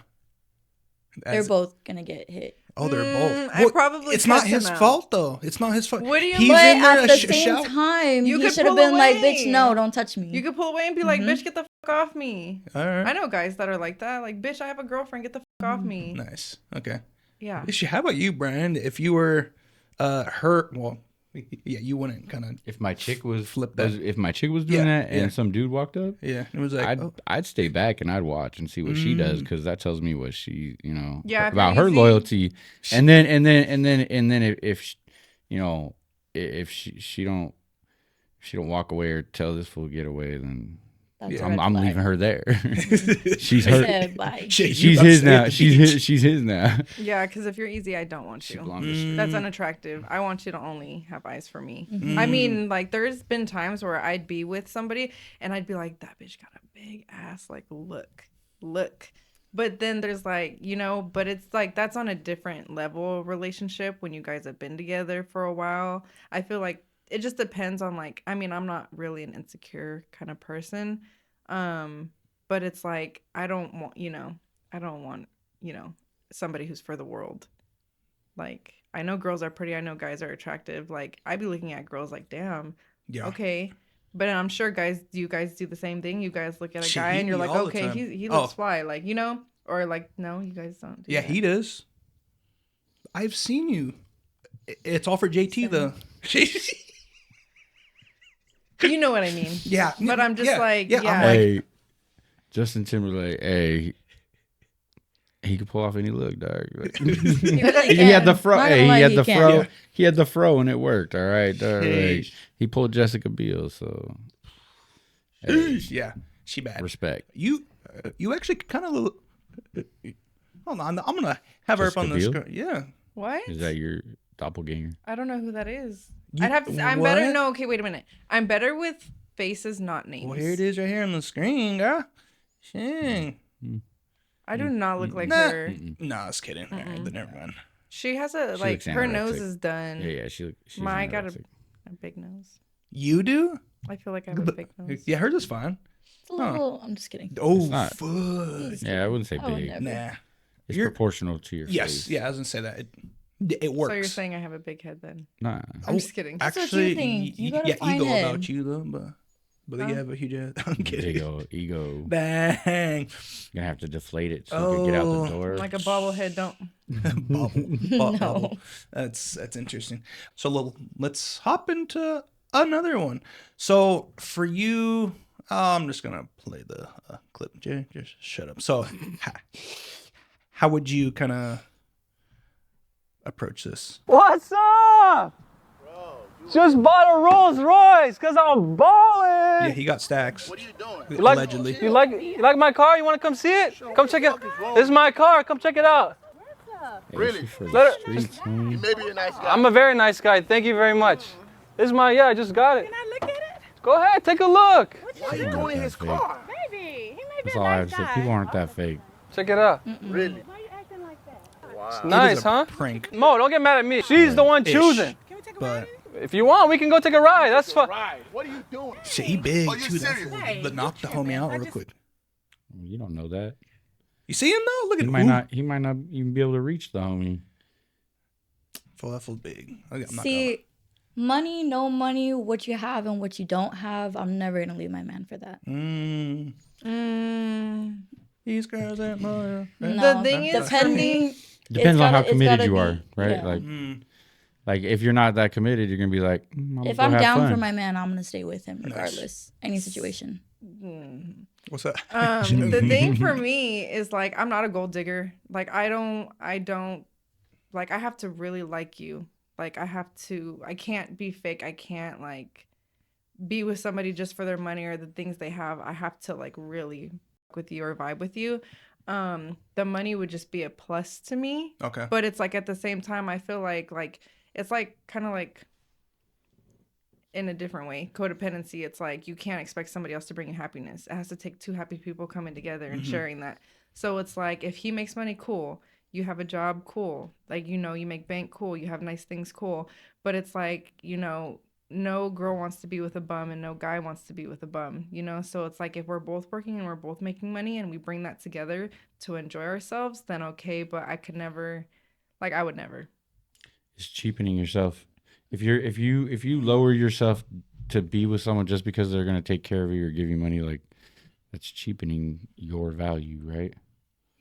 They're both gonna get hit. Oh, they're both. I probably It's not cussed his him out. fault though. It's not his fault. What do you He's mean? But in there at a the same shower. time, You he could should have pull been like, away. "Bitch, no, don't touch me." You could pull away and be like, bitch, get the fuck off me. All right. I know guys that are like that. Like, bitch, I have a girlfriend. Get the fuck off me. Nice. Okay. Yeah. How about you, Brian? If you were her, well, yeah, you wouldn't kind of. If my chick was Flip that. if my chick was doing Yeah, that and yeah. some dude walked up, Yeah, it was like, I'd stay back and I'd watch and see what she does because that tells me what she Yeah, if about you're her easy- loyalty, and then if she don't walk away or tell this fool to get away, then That's a I'm red flag. leaving her there. She's I her. said, bye. shit, She's you his upstairs now. the She's beach. his now. Yeah, because if you're easy, I don't want She you. belongs to street. That's unattractive. I want you to only have eyes for me. Mm-hmm. I mean, like, there's been times where I'd be with somebody and I'd be like, that bitch got a big ass. Like, look. But then there's like, but it's like that's on a different level of relationship when you guys have been together for a while. I feel like it just depends on like, I mean, I'm not really an insecure kind of person. But it's like, I don't want, somebody who's for the world. Like, I know girls are pretty. I know guys are attractive. Like, I'd be looking at girls like, damn, Yeah. okay. But I'm sure you guys do the same thing. You guys look at a Shit, guy and you're like, all the okay, time. he looks fly. Like, or like, no, you guys don't. Do Yeah, that. he does. I've seen you. It's all for JT though. You know what I mean. Yeah, But I'm just like, I'm yeah. like, Hey, Justin Timberlake. Hey, he could pull off any look, dog. Like, he had the fro. Not Hey, gonna he lie, had he the can. fro. Yeah. He had the fro, and it worked. All right, all right. Sheesh. He pulled Jessica Biel. So yeah. She bad. Respect. You actually kind of. Hold on, I'm gonna have her up Jessica on the Biel? screen. Yeah. What? Is that your doppelganger? I don't know who that is. You- I'd have to. I'm what? better. No, okay, wait a minute. I'm better with faces, not names. Well, here it is right here on the screen, girl. Shang. I do not look like Nah. her. No, I was kidding. All right, never mind. She has a She like looks her nose anorexic. is done. Yeah, she's I got anorexic. a big nose. You do? I feel like I have a big nose. Yeah, hers is fine. It's a little. I'm just kidding. Oh, not. fuck. Yeah, I wouldn't say I would big. never. Nah. It's You're- proportional to your Yes. face. Yeah, I was gonna say that. It works. So you're saying I have a big head then? Nah. I'm just kidding. what you Actually, think. You got a yeah, fine ego head. about you though, but you have a huge head. I'm Big kidding. old ego. Dang. You're gonna have to deflate it so you can get out Oh. the door. Like a bobblehead. Don't. Bubble. That's interesting. So let's hop into another one. So for you, I'm just gonna play the clip. Jay, just shut up. So, how would you kind of approach this? What's up? Just bought a Rolls Royce because I'm balling. Yeah, he got stacks. What are you doing? You like, Allegedly. You like my car? You want to come see it? Come check it. This is my car. Come check it out. Really? For the Let it- streets, homie. You may be a nice guy. I'm a very nice guy. Thank you very much. This is my, I just got it. Can I look at it? Go ahead, take a look. Why are you going in his car? Maybe. He may be That's a all I have nice to say. guy. People aren't that fake. Check it out. Really? Why are you acting like that? Wow. It Nice, is a huh? Prank, Mo, don't get mad at me. She's the one Ish. choosing. Can we take a but ride? If you want, we can go take a ride. That's fine. Right. What are you doing? shit, he big Oh, you too. That serious? fool. Hey, But knock the homie out real quick. You don't know that. You see him though? Look He at might him. not. He might not even be able to reach the homie. Fool, that fool's big. I'm not See, money, no money, what you have and what you don't have. I'm never gonna leave my man for that. gonna. These girls ain't loyal. No, The thing is, depending. Depends on how it's committed gotta you be- are, right? yeah. Like if you're not that committed, you're gonna be like, If I'm down for my man, I'm gonna stay with him regardless. Any situation. What's that? The thing for me is like I'm not a gold digger. Like I don't like I have to really like you. Like I can't be fake. I can't like be with somebody just for their money or the things they have. I have to like really with you or vibe with you. The money would just be a plus to me. Okay. But it's like at the same time I feel like it's like kind of like in a different way. Codependency, it's like you can't expect somebody else to bring you happiness. It has to take two happy people coming together and sharing that. So it's like if he makes money, cool. You have a job, cool. Like, you know, you make bank, cool. You have nice things, cool. But it's like, you know, no girl wants to be with a bum and no guy wants to be with a bum, you know? So it's like if we're both working and we're both making money and we bring that together to enjoy ourselves, then okay. But I could never, like, I would never. It's cheapening yourself. If you lower yourself to be with someone just because they're gonna take care of you or give you money, like that's cheapening your value, right?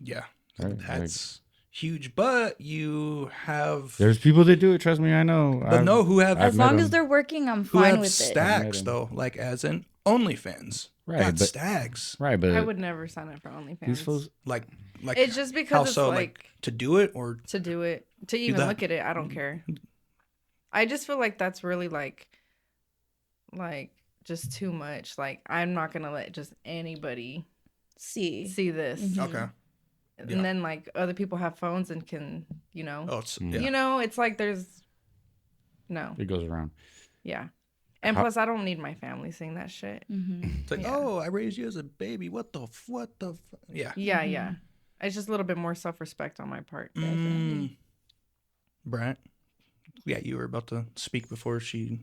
Yeah. Right, That's huge. But you have. There's people that do it. Trust me, I know. But no, who have I've As met long as him. they're working, I'm who fine have with it. stacks him. though, like as in OnlyFans. Right, Got but- stacks. Right, but I would never sign up for OnlyFans. these fools. Like It's just how because it's so? like to do it or to do it, to even that. look at it, I don't care. I just feel like that's really like just too much. Like I'm not gonna let just anybody See. see this. Mhm. okay. And Yeah. then like other people have phones and can, you know, Oh, it's Mm. yeah. you know, it's like there's no, It goes around. yeah. And How- plus I don't need my family seeing that shit. Mm-hmm. It's like, Yeah. oh, I raised you as a baby. What the yeah. Yeah, yeah. It's just a little bit more self-respect on my part. Brent. Yeah, you were about to speak before she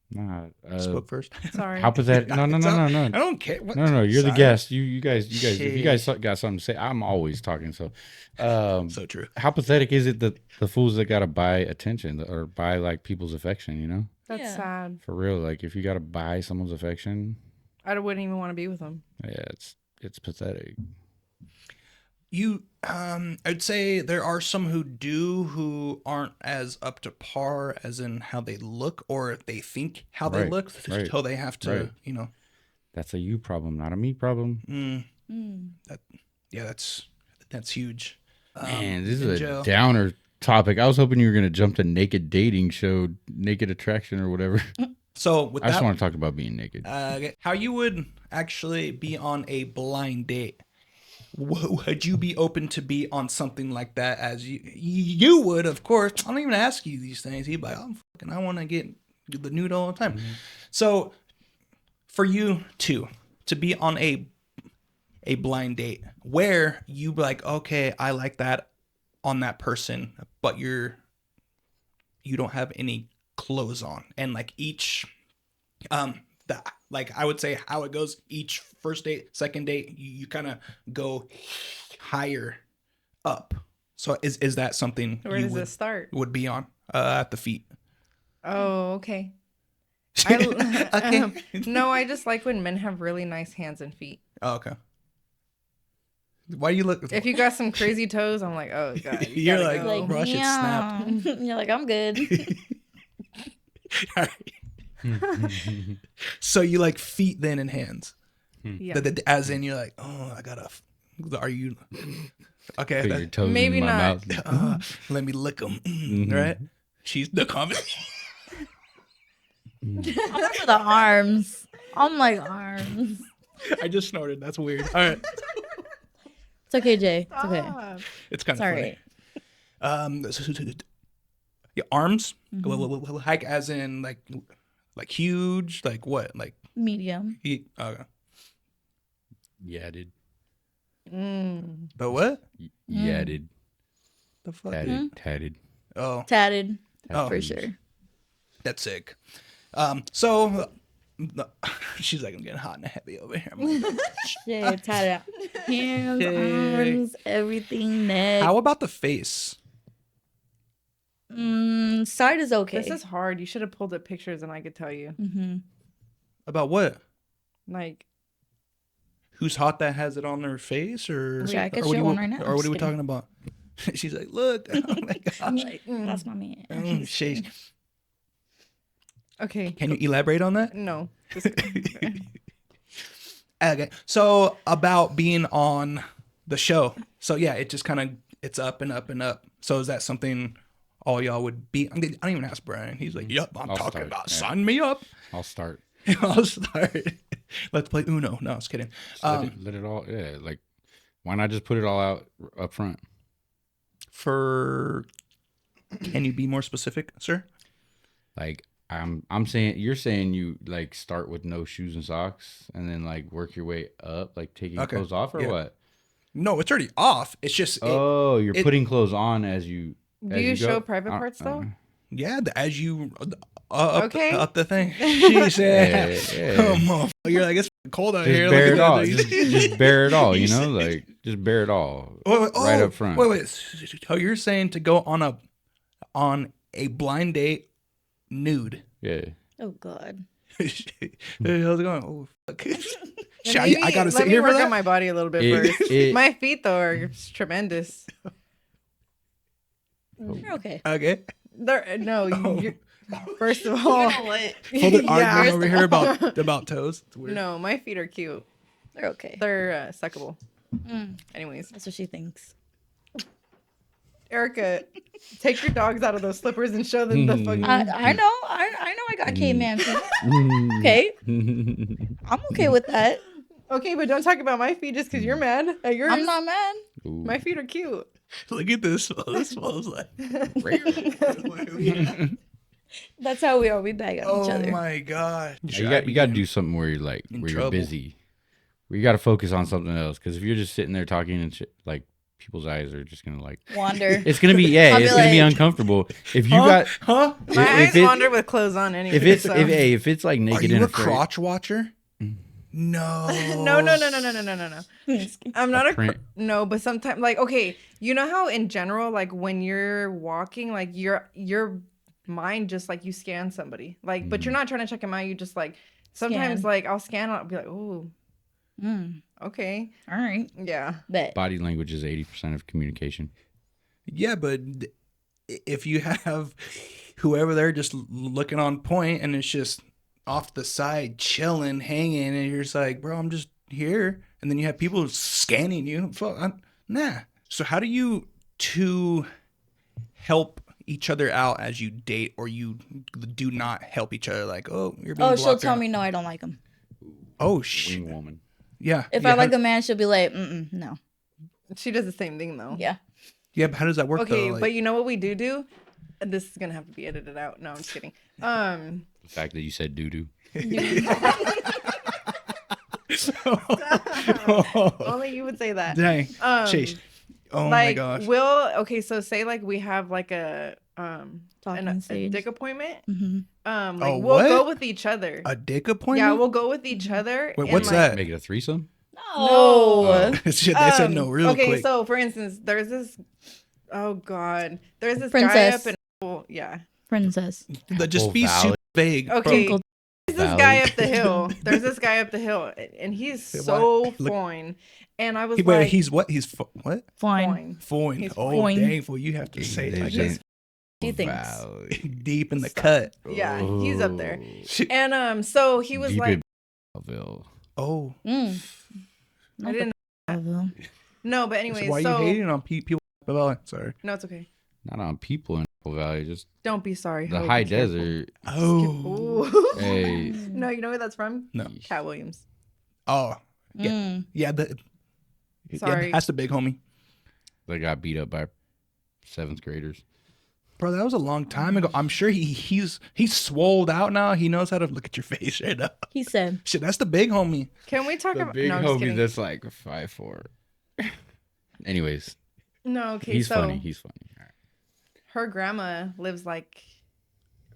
Nah. spoke first. Sorry. How pathetic? No. I don't care. What? No, you're the Sorry. guest. You guys. If you guys Shit. got something to say, I'm always talking. So, So true. how pathetic is it that the fools that gotta buy attention or buy like people's affection? You know, That's Yeah. sad. for real. Like if you gotta buy someone's affection, I wouldn't even want to be with them. yeah, it's pathetic. You, I'd say there are some who aren't as up to par as in how they look or they think how they Right, look right, until they have to, right. you know. That's a you problem, not a me problem. That's huge. Man, this in is a jail. downer topic. I was hoping you were gonna jump to naked dating show, naked attraction, or whatever. So with I just that, want to talk about being naked. how you would actually be on a blind date? Would you be open to be on something like that as you would, of course? I don't even ask you these things. He'd be like, I want to get the nude all the time. Mm-hmm. So for you to be on a blind date where you be like, okay, I like that on that person, but you don't have any clothes on, and like each like I would say how it goes, each first date, second date, you kind of go higher up. So is that something Where does it start? would be on at the feet? Oh, okay. Okay. No, I just like when men have really nice hands and feet. Oh, okay. Why do you look? If you got some crazy toes, I'm like, oh god, You're gotta like, go. bro, I should snap. You're like, I'm good. All right. So you like feet then and hands? Yeah. As in you're like, oh, I gotta. Are you okay? Put your toes maybe in my not. mouth. Let me lick them. Right? She's the comment. I'm for the arms. I'm like arms. I just snorted. That's weird. All right. It's okay, Jay. It's okay. Stop. It's kind of Sorry. funny. Yeah, arms. Like as in like huge. Like what? Like Medium. okay. Yeah, dude. But what? Yeah, dude. The fuck? Tatted. Oh, Tatted. oh, For sure. that's sick. So she's like, I'm getting hot and heavy over here. I'm like, Jay, tatted out. Hands, Jay. arms, everything, neck. how about the face? Side is okay. This is hard. You should have pulled up pictures and I could tell you. About what? Like, Who's hot that has it on their face, or Yeah, I could or what show are one you- right now. Or what are Just we kidding. talking about? She's like, look. Oh my I'm gosh. like, that's not me. Sheesh. okay. Can you elaborate on that? No. Just, Okay. So about being on the show. So yeah, it just kind of it's up and up and up. So is that something all y'all would be? I didn't even ask Brian. He's like, "Yep, I'm I'll talking start, about. yeah. Sign me up." I'll start. I'll start. Let's play Uno. No, I was kidding. Let it all. Yeah, like why not just put it all out up front? Can you be more specific, sir? Like I'm saying, you're saying you like start with no shoes and socks, and then like work your way up, like taking Okay, clothes off, or yeah. what? No, it's already off. It's just Oh, you're it- putting clothes on as you. do as you go? show private parts though? yeah. As you up, Okay. up the thing. She said, Yeah. "Come on." You're like, it's cold out Just here. bear Look it at all. that. Just bear it all. You know, like just bear it all. Right up front. Wait. So you're saying to go on a blind date nude? Yeah. Oh God. How's it going? Oh, fuck. Shit, Maybe- I gotta let sit me here for work that. on my body a little bit It- first. it- My feet though are tremendous. You're okay. Okay. They're no. Oh. You're, first of all, Hold it. Yeah. Arguing over First here of all. about toes. It's weird. no, my feet are cute. They're okay. They're suckable. Anyways, That's what she thinks. Erica, take your dogs out of those slippers and show them the fucking. I know. I know. I got caveman feet. Okay. I'm okay with that. Okay, but don't talk about my feet just because you're mad at yours. I'm not mad. Ooh. My feet are cute. Look at this. This smells like. That's how we are. We bag on each Oh other. my god. You got to do something where you're like where you're trouble. busy. Where you got to focus on something else. Because if you're just sitting there talking and shit, like people's eyes are just gonna like. Wander. It's gonna be I'll be it's gonna be like- uncomfortable if you got. Huh? My if eyes it- wander with clothes on anyway. If it's so. if it's like Are naked you and a afraid, crotch watcher? No. No. I'm not a print. no, but sometimes like okay, you know how in general like when you're walking like your mind just like you scan somebody like but you're not trying to check them out. You just like sometimes Scan. like I'll scan I'll be like oh Mm, okay all right. yeah Bet. body language is 80% of communication. Yeah, but if you have whoever they're just looking on point and it's just off the side, chilling, hanging, and you're just like, bro, I'm just here. And then you have people scanning you. Fuck, nah. So how do you two help each other out as you date, or you do not help each other? Like, oh, you're being Oh, blocked she'll tell out. me no, I don't like him. Oh shit. Wing woman. Yeah. If yeah, I like a man, she'll be like, no. She does the same thing though. Yeah. Yeah, but how does that work? Okay, though? Like, but you know what we do? And this is gonna have to be edited out. No, I'm just kidding. The fact that you said doo doo. Only you would say that. Dang. Um, Sheesh. Oh my Like, gosh. okay, so say like we have like a Talking stage. dick appointment. Mm-hmm. Like Oh, we'll what? go with each other. A dick appointment? Yeah, we'll go with each other. Wait, and, what's like, that? Make it a threesome? No. Shit, they said no real okay, quick. so for instance, there's this. Oh God, there's this Princess. guy up in. Yeah. Princess. Just be Valley. super vague. bro. Okay. Uncle- There's this guy up the hill. There's this guy up the hill, and he's Wait, so what? Look- fine. And I was Wait, like, he's what? what? Fine. fine. Foin. He's Oh, foin. dang, fool. You have to say it like Legend. this. He thinks. Valley. Deep in the Stop. cut. Yeah, he's up there. Shit. And so he was Deep like, in Belleville. Oh. Mm. I didn't. know. No, but So anyway, why are you hating on people? Sorry. No, it's okay. Not on people in Apple Valley, just Don't be sorry. the Ho, high be careful. desert. Oh. Ooh. Hey, No, you know where that's from? No. Cat Williams. Oh. Yeah. Mm. Yeah. Sorry. Yeah, that's the big homie. they got beat up by 7th graders. Bro, that was a long time ago. I'm sure he's swolled out now. He knows how to look at your face right now. He said, Shit, that's the big homie. Can we talk The about? big No, I'm just homie kidding. that's like 5'4". Anyways, No, okay. he's so funny. He's funny. All right. her grandma lives like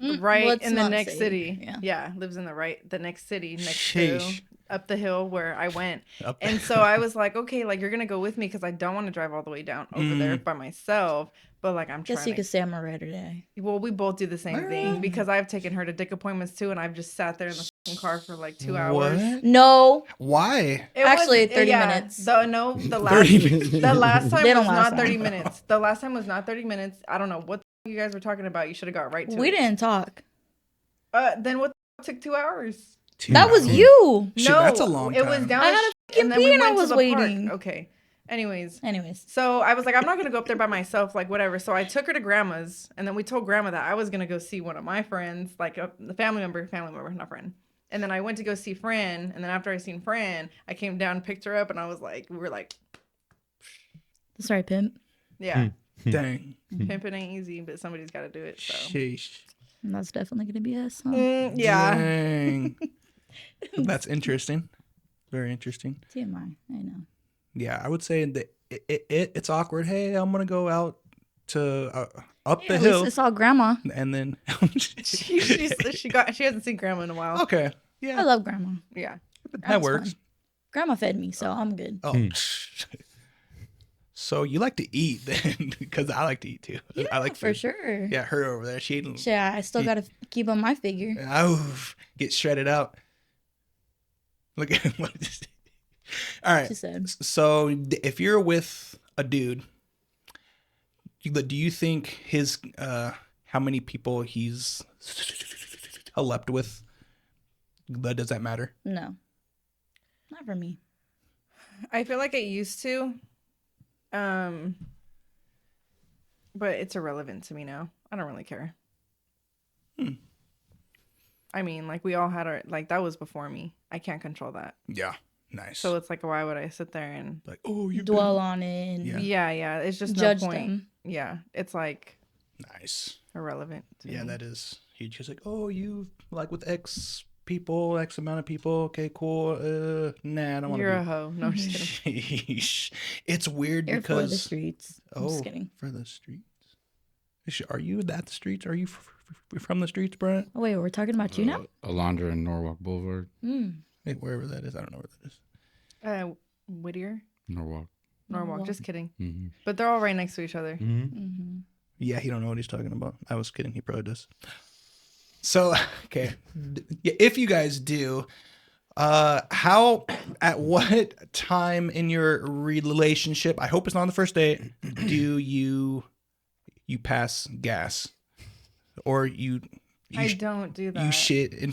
Mm, right let's in the not next say. city. Yeah. Lives in the next city next Sheesh. to up the hill where I went. Up And so I was like, okay, like you're gonna go with me because I don't want to drive all the way down over there by myself. But like I'm guess trying you to. could say I'm a ride or die. Well, we both do the same Alright. thing because I've taken her to dick appointments too, and I've just sat there in the fucking car for like 2 hours. What? No. Why? It Actually, 30 minutes. The last 30 minutes. the last time They was don't last not 30 long. minutes. The last time was not 30 minutes. I don't know what the you guys were talking about. You should have got right to We it. didn't talk. Then what took 2 hours? That was you. Shit, No, that's a long It was time. down I the had a sh- fucking and then pee we and I went to was the park. waiting. Okay. Anyways, Anyways. so I was like, I'm not gonna go up there by myself, like whatever. So I took her to grandma's, and then we told grandma that I was gonna go see one of my friends, like a family member, not friend. And then I went to go see Fran, and then after I seen Fran, I came down, picked her up, and I was like, we were like, That's right, pimp. yeah, Dang. pimping ain't easy, but somebody's got to do it. So Sheesh. And that's definitely going to be us. Huh? yeah, Dang. That's interesting. Very interesting. TMI. I know. Yeah, I would say that it's awkward. Hey, I'm gonna go out to up Yeah, the at hill, least I saw grandma. and then she hasn't seen grandma in a while. okay, I yeah, love grandma. Yeah, that Grandma's works. fun. Grandma fed me, so I'm good. Oh, so you like to eat then? Because I like to eat too. I like for food. sure. Yeah, her over there. She ate. Shit, I still got to keep on my figure. Get shredded out. Look at what. All right. She said. So if you're with a dude, do you think his how many people he's slept with? Does that matter? No. Not for me. I feel like it used to, but it's irrelevant to me now. I don't really care. I mean, like we all had our that was before me. I can't control that. Yeah. Nice. So it's like, why would I sit there and like, oh, you Dwell on it and Yeah. yeah, it's just judge no point. them. Yeah, it's like Nice. irrelevant. To Yeah, me. that is huge. He's like, oh, you like with X people, X amount of people. Okay, cool. Nah, I don't want You're a to hoe. No, I'm just kidding. Sheesh. It's weird You're for the because streets. I'm just kidding. for the streets. Are you at the streets? Are you from the streets, Brian? Oh, wait, we're talking about you now? Alondra and Norwalk Boulevard. Wait, wherever that is, I don't know where that is. Whittier, Norwalk. Norwalk. Just kidding. Mm-hmm. But they're all right next to each other. Mm-hmm. Yeah, he don't know what he's talking about. I was kidding. He probably does. So, okay, if you guys do, at what time in your relationship? I hope it's not on the first date. Do you pass gas, or you I don't do that. you shit in?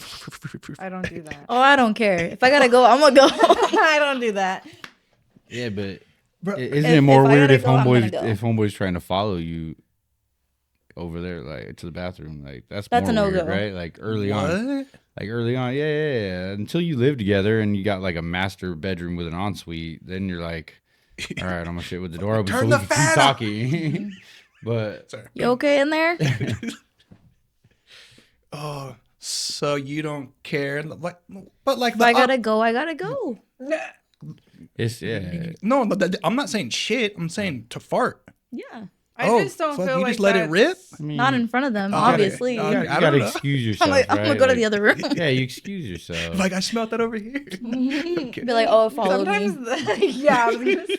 I don't do that. Oh, I don't care. If I gotta go, I'm gonna go. I don't do that. Yeah, but Bro, isn't if it more I weird gotta if go, I'm gonna go. homeboy's trying to follow you over there, like to the bathroom. Like that's That's more a no-go. weird, right? Like early What? on. Like early on, yeah. Until you live together and you got like a master bedroom with an ensuite, then you're like, all right, I'm gonna shit with the door open so Turn we the can fan keep up. talking. But Sorry. You okay in there? Oh, so you don't care? Like, but like If I gotta go, I gotta go. it's yeah. no, I'm not saying shit. I'm saying to fart. Yeah. I Oh, just don't fuck, feel you like just let it rip? that's- I mean, Not in front of them, gotta- obviously. I you don't gotta know. excuse I'm yourself. like, I'm gonna right? go to Like, the other room. Yeah, you excuse yourself. Like I smelled that over here. Be like, oh, it followed me. Sometimes, yeah. I was gonna say-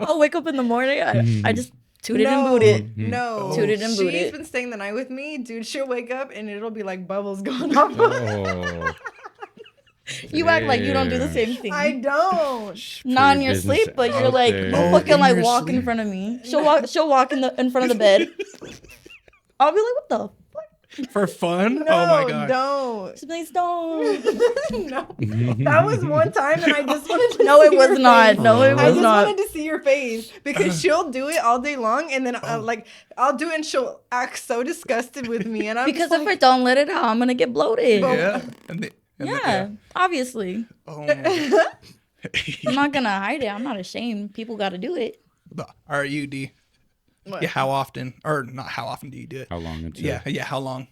I'll wake up in the morning. I just tooted and booted. No, Tooted and booted. She's been staying the night with me, dude. She'll wake up and it'll be like bubbles going off. Oh, You act like you don't do the same thing. I don't. Not in your sleep, but you're like, you Oh, fucking in like your walk in sleep. front of me. She'll walk in front of the bed. I'll be like, what the fuck? For fun? No, Oh my god. don't. She's like, don't. No, that was one time, and I just wanted to. No, see it was your not. face. No, it I was just not. wanted to see your face because she'll do it all day long, and then I'll do it, and she'll act so disgusted with me, and I'm Because just if I don't let it out, I'm gonna get bloated. Yeah. Yeah, obviously. Oh. I'm not gonna hide it. I'm not ashamed. People got to do it. Are you D? What? Yeah. How often? Or not? How often do you do it? how long until? Yeah. How long?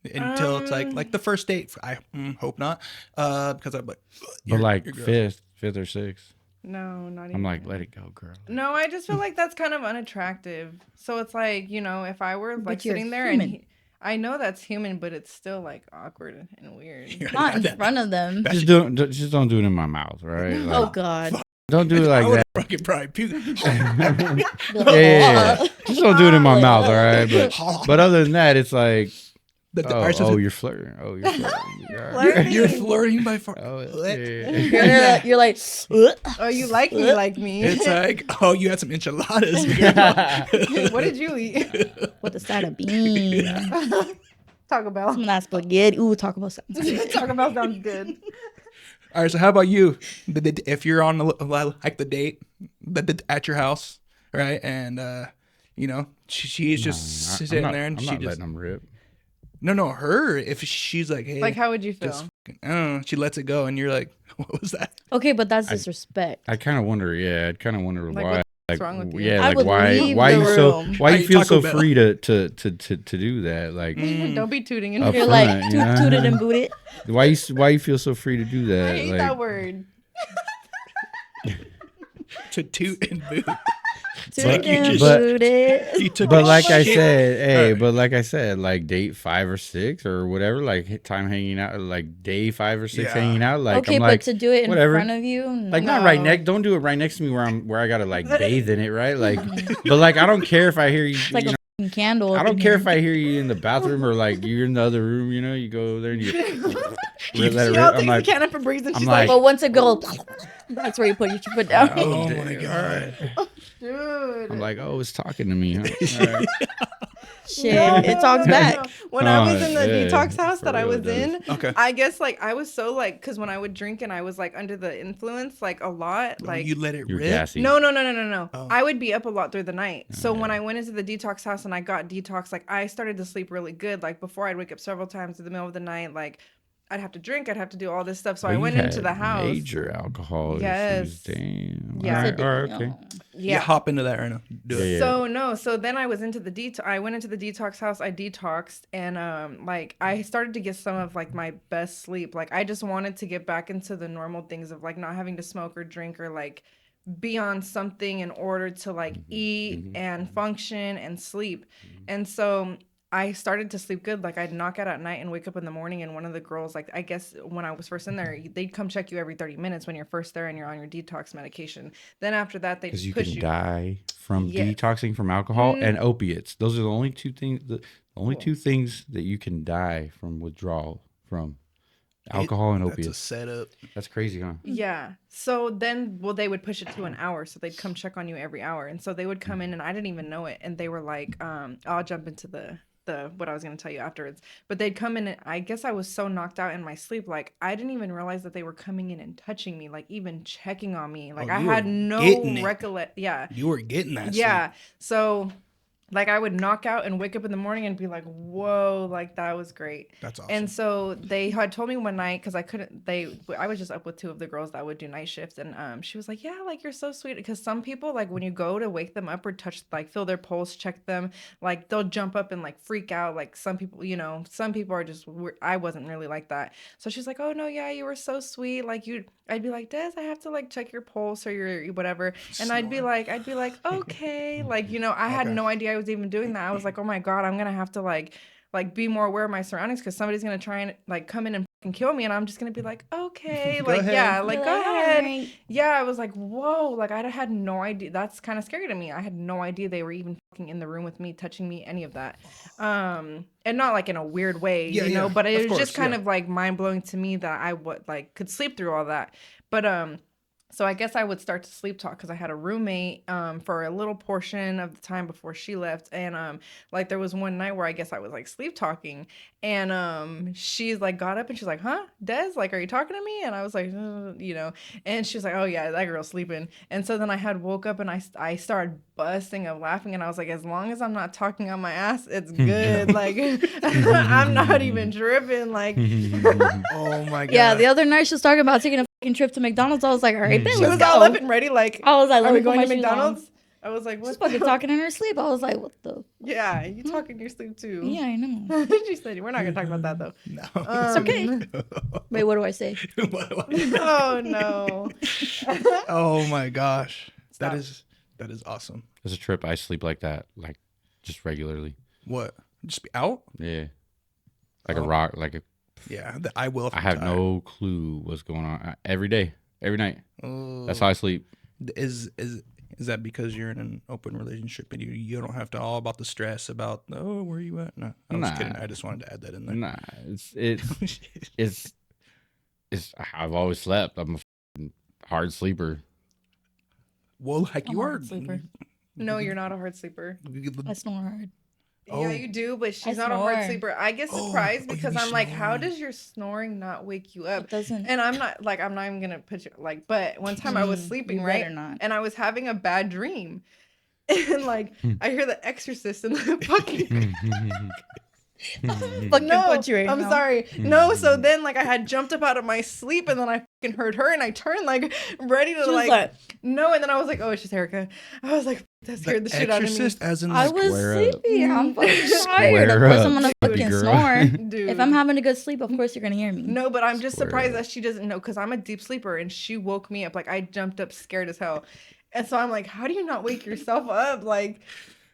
Until it's like the first date. I hope not. Because I'm like. But like fifth or sixth, No, not even. I'm like, let it go, girl. No, I just feel like that's kind of unattractive. So it's like, if I were like But you're sitting there human. and I know that's human, but it's still like awkward and weird. Not in front of them. Just don't do it in my mouth, right? Like, Oh God. don't do it like I would that. fucking probably puke. Yeah. Just don't do it in my mouth, all right? But other than that, it's like, you're flirting. Oh, you're flirting. Flirting. You're flirting by far. Oh, yeah. You're like, "Ugh." Oh, you like me like me. It's like, oh, you had some enchiladas. What did you eat? with a side of beans. Taco Bell. Some of that spaghetti. Ooh, talk about something. Taco Bell sounds good. All right, so how about you? If you're on like the date at your house, right, and she's just sitting there and I'm she not just letting them rip. no her. If she's like, hey, Like, how would you feel? just she lets it go, and you're like, what was that? Okay, but that's disrespect. I kind of wonder. Yeah, I'd kind of wonder Like, why. what's wrong with you? Yeah, I like would why leave you the so room. why I you eat feel Taco so Bell. free to do that? Like Don't be tooting and Up You're front, like, yeah. tooted and booted. why you feel so free to do that? I hate like, that word. To toot and boot. Tooted you and just- booted. You took But a like I shit. said, Alright. like date 5 or 6 or whatever, like time hanging out, like day 5 or 6 Yeah. hanging out. Like Okay, I'm but like, to do it in whatever. front of you, like no. not right next. Don't do it right next to me where I gotta like bathe in it, right? Like, but like I don't care if I hear you. It's like you a fucking candle. I up don't in care here. if I hear you in the bathroom or like you're in the other room. You go there and you let it She all rip. takes I'm like, a can of Febreze and I'm she's like- But once it goes, that's where you put your foot down. Oh damn, my god. dude. I'm like, oh, it's talking to me. Huh? All right. Shit, it talks back. When I was Oh, in the yeah, detox house for that I real, was it in, does. Okay. I guess like I was so like, because when I would drink and I was like under the influence like a lot, like You let it You're rip. gassy. no. Oh. I would be up a lot through the night. So when yeah. I went into the detox house and I got detox, like I started to sleep really good. Like before I'd wake up several times in the middle of the night, like I'd have to drink, I'd have to do all this stuff. So I Well, went you've into had the house. Major alcohol Yes. issues. Damn. Yeah. All right. All right. Okay. Yeah. Hop into that right now. Do it. Yeah. So then I was into the I went into the detox house. I detoxed and like I started to get some of like my best sleep. Like I just wanted to get back into the normal things of like not having to smoke or drink or like be on something in order to like eat and function and sleep. And so I started to sleep good. Like I'd knock out at night and wake up in the morning and one of the girls, like I guess when I was first in there, they'd come check you every 30 minutes when you're first there and you're on your detox medication. Then after that, they Because you push can you. die from Yes. detoxing from alcohol Mm. and opiates. Those are the only two things. The only two things that you can die from withdrawal from alcohol and That's opiates. a setup. That's crazy, huh? Yeah. So then, well, they would push it to an hour. So they'd come check on you every hour. And so they would come in and I didn't even know it. And they were like, I'll jump into the what I was going to tell you afterwards. But they'd come in and I guess I was so knocked out in my sleep. Like I didn't even realize that they were coming in and touching me, like even checking on me. Like Oh, I you were had no getting it. recollect. Yeah. You were getting that. Yeah. So Like I would knock out and wake up in the morning and be like, whoa, like that was great. That's awesome. And so they had told me one night, because I was just up with two of the girls that would do night shifts. And she was like, yeah, like you're so sweet. Because some people, like when you go to wake them up or touch, like feel their pulse, check them, like they'll jump up and like freak out. Like some people, some people are just, I wasn't really like that. So she's like, oh no, yeah, you were so sweet. Like I'd be like, Des, I have to like check your pulse or your whatever. And I'd be like, okay. Like, I had no idea I was even doing that. I was like, oh my God, I'm going to have to like be more aware of my surroundings because somebody's going to try and like come in and fucking kill me. And I'm just going to be like, okay, like, ahead. yeah, like, go ahead. Right. Yeah. I was like, whoa, like I had no idea. That's kind of scary to me. I had no idea they were even fucking in the room with me, touching me, any of that. And not like in a weird way, but it was just kind of like mind blowing to me that I could sleep through all that. But, so I guess I would start to sleep talk because I had a roommate for a little portion of the time before she left. And like there was one night where I guess I was like sleep talking and she's like got up and she's like, huh, Des, like, are you talking to me? And I was like, and she was like, oh yeah, that girl's sleeping. And so then I had woke up and I started busting of laughing and I was like, as long as I'm not talking on my ass, it's good. Like I'm not even tripping. Like, Oh my God. Yeah, the other night she was talking about taking a fucking trip to McDonald's. I was like, all right, then she let's was go. all up and ready. Like, I was like, are let we me put going my to shoes on. McDonald's? I was like, what? She's fucking talking in her sleep. I was like, what the? Yeah, you talk in your sleep too. Yeah, I know. She said, we're not going to talk about that though. No. It's okay. Wait, what do I say? Oh no. Oh my gosh. Stop. That is awesome. There's a trip I sleep like that, like just regularly. What? Just be out? Yeah. Like a rock, like a. Yeah, I will. If I I'm have tired. no clue what's going on every day, every night. Oh. That's how I sleep. Is that because you're in an open relationship and you don't have to all about the stress about where are you at? No, I'm just Nah. kidding. I just wanted to add that in there. Nah, it's I've always slept. I'm a f***ing hard sleeper. Well, like I'm you a are. hard sleeper. No, you're not a hard sleeper. I snore hard. Oh. Yeah, you do, but she's I not a hard snore. sleeper. I get Oh, surprised you because be I'm like, how snoring. does your snoring not wake you up? It doesn't. And I'm not even gonna put you like, but one time I was sleeping, you right? better not. And I was having a bad dream. And like I hear the exorcist in the fucking Fucking no, put you right I'm now. sorry. No, so then like I had jumped up out of my sleep and then I fucking heard her and I turned like ready to She was like no, and then I was like, oh, it's just Erica. I was like, that scared the shit out of me. Exorcist, as in I like, was Square up. sleepy. I'm fucking Square tired. Of course, I'm up, gonna baby fucking girl. snore. Dude. If I'm having a good sleep, of course you're gonna hear me. No, but I'm just Square surprised up. that she doesn't know because I'm a deep sleeper and she woke me up. Like I jumped up scared as hell. And so I'm like, how do you not wake yourself up? Like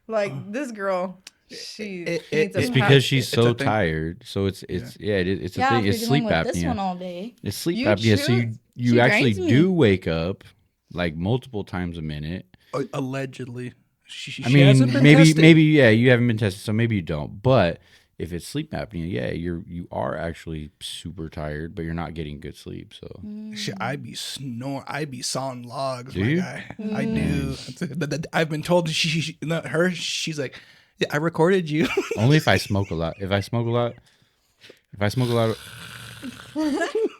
this girl, she needs a It's pat. because she's It's so a thing. tired. So it's a Yeah, thing. if It's you're sleep dealing with this one apnea. all day. It's sleep You apnea. So choose- you She actually drains me. do wake up like multiple times a minute. allegedly. She I mean, hasn't been maybe tested. yeah, you haven't been tested, so maybe you don't. But if it's sleep apnea, yeah, you are actually super tired, but you're not getting good sleep. So Shit, I be sawing logs, Do my you? guy. I do. I've been told she's like, yeah, I recorded you. only if I smoke a lot. If I smoke a lot,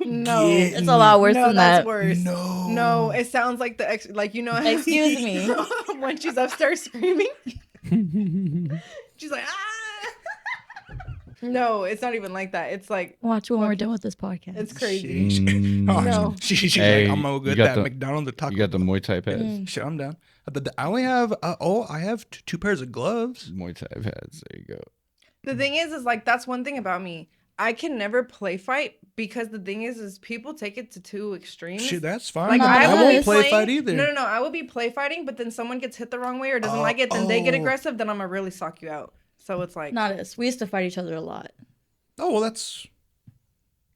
No. Yeah. It's a lot worse No, than that's that. worse. No. No, it sounds like the like Excuse me. when she's upstairs screaming. She's like, ah. No, it's not even like that. It's like Watch when we're done with this podcast. it's crazy. No. No. She's Hey, like, I'm gonna you go get got that the- McDonald's to Taco. you got the Muay Thai pads. Shit, I'm down. I only have I have two pairs of gloves. Muay Thai pads. There you go. The thing is like that's one thing about me. I can never play fight because the thing is people take it to two extremes. Shit, that's fine. Like Not I us. will won't be play playing, fight either. No. I will be play fighting, but then someone gets hit the wrong way or doesn't like it, then they get oh. aggressive. Then I'm gonna really sock you out. So it's like Not us. We used to fight each other a lot. Oh well, that's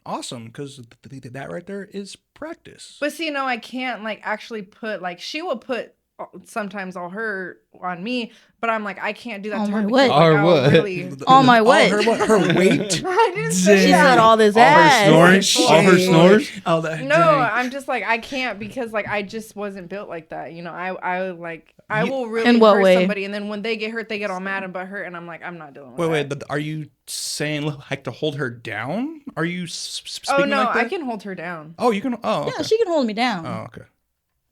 awesome because that right there is practice. But see, no, I can't like actually put like she will put sometimes all her on me, but I'm like I can't do that Oh to her. my because, what? like, Or I'll what? Really... All my what? Her weight. I didn't say She Damn. said that. all this All her ass. snoring. All her Shit. snores. Oh, that, No, dang. I'm just like I can't because like I just wasn't built like that. You know, I will really In what hurt way? somebody, and then when they get hurt, they get all mad and butthurt, and I'm like I'm not dealing with Wait. that. Are you saying like to hold her down? Are you speaking Oh no, like that? I can hold her down. Oh, you can. Oh, okay. Yeah, she can hold me down, Oh, okay.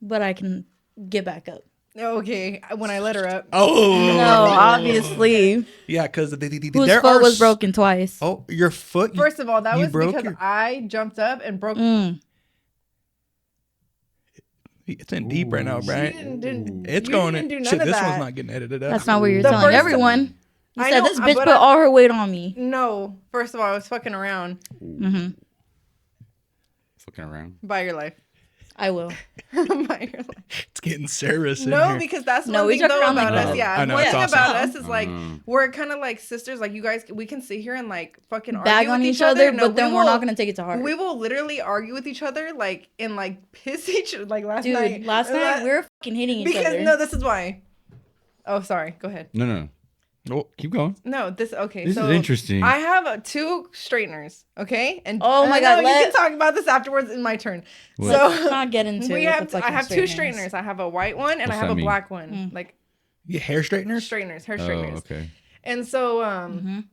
but I can get back up. Okay, when I let her up. Oh No, obviously. Yeah, because Whose foot was broken twice? Oh, your foot. First of all, that you was broke because I jumped up and broke. It's in deep right now, Brian. It's you going didn't in. do none Shit, of this that. one's not getting edited out. That's not what you're The telling first- everyone. You I said know, this bitch but put all her weight on me. No, first of all, I was fucking around. Mm-hmm. Fucking around. By your life. I will. By your life. It's getting serious in No, here. because that's No, one we thing joke though around about like us. that. Yeah, I know, one it's thing awesome. about us is like we're kind of like sisters. Like you guys, we can sit here and like fucking Bag argue on with each other, No, but then we we're will- not gonna take it to heart. We will literally argue with each other, like and like piss each like last Dude, night. last night we were fucking hitting each because other. no, this is why. Oh, sorry. Go ahead. No. Oh, keep going. No, this okay. This so is interesting. I have 2 straighteners. Okay, and Oh my I God, know you can talk about this afterwards in my turn. What? So Let's not get into we it have. with the I have 2 fucking straighteners. I have a white one and What's I have that a mean? black one. Like You hair straighteners? straighteners, hair Oh, straighteners. okay. And so I'm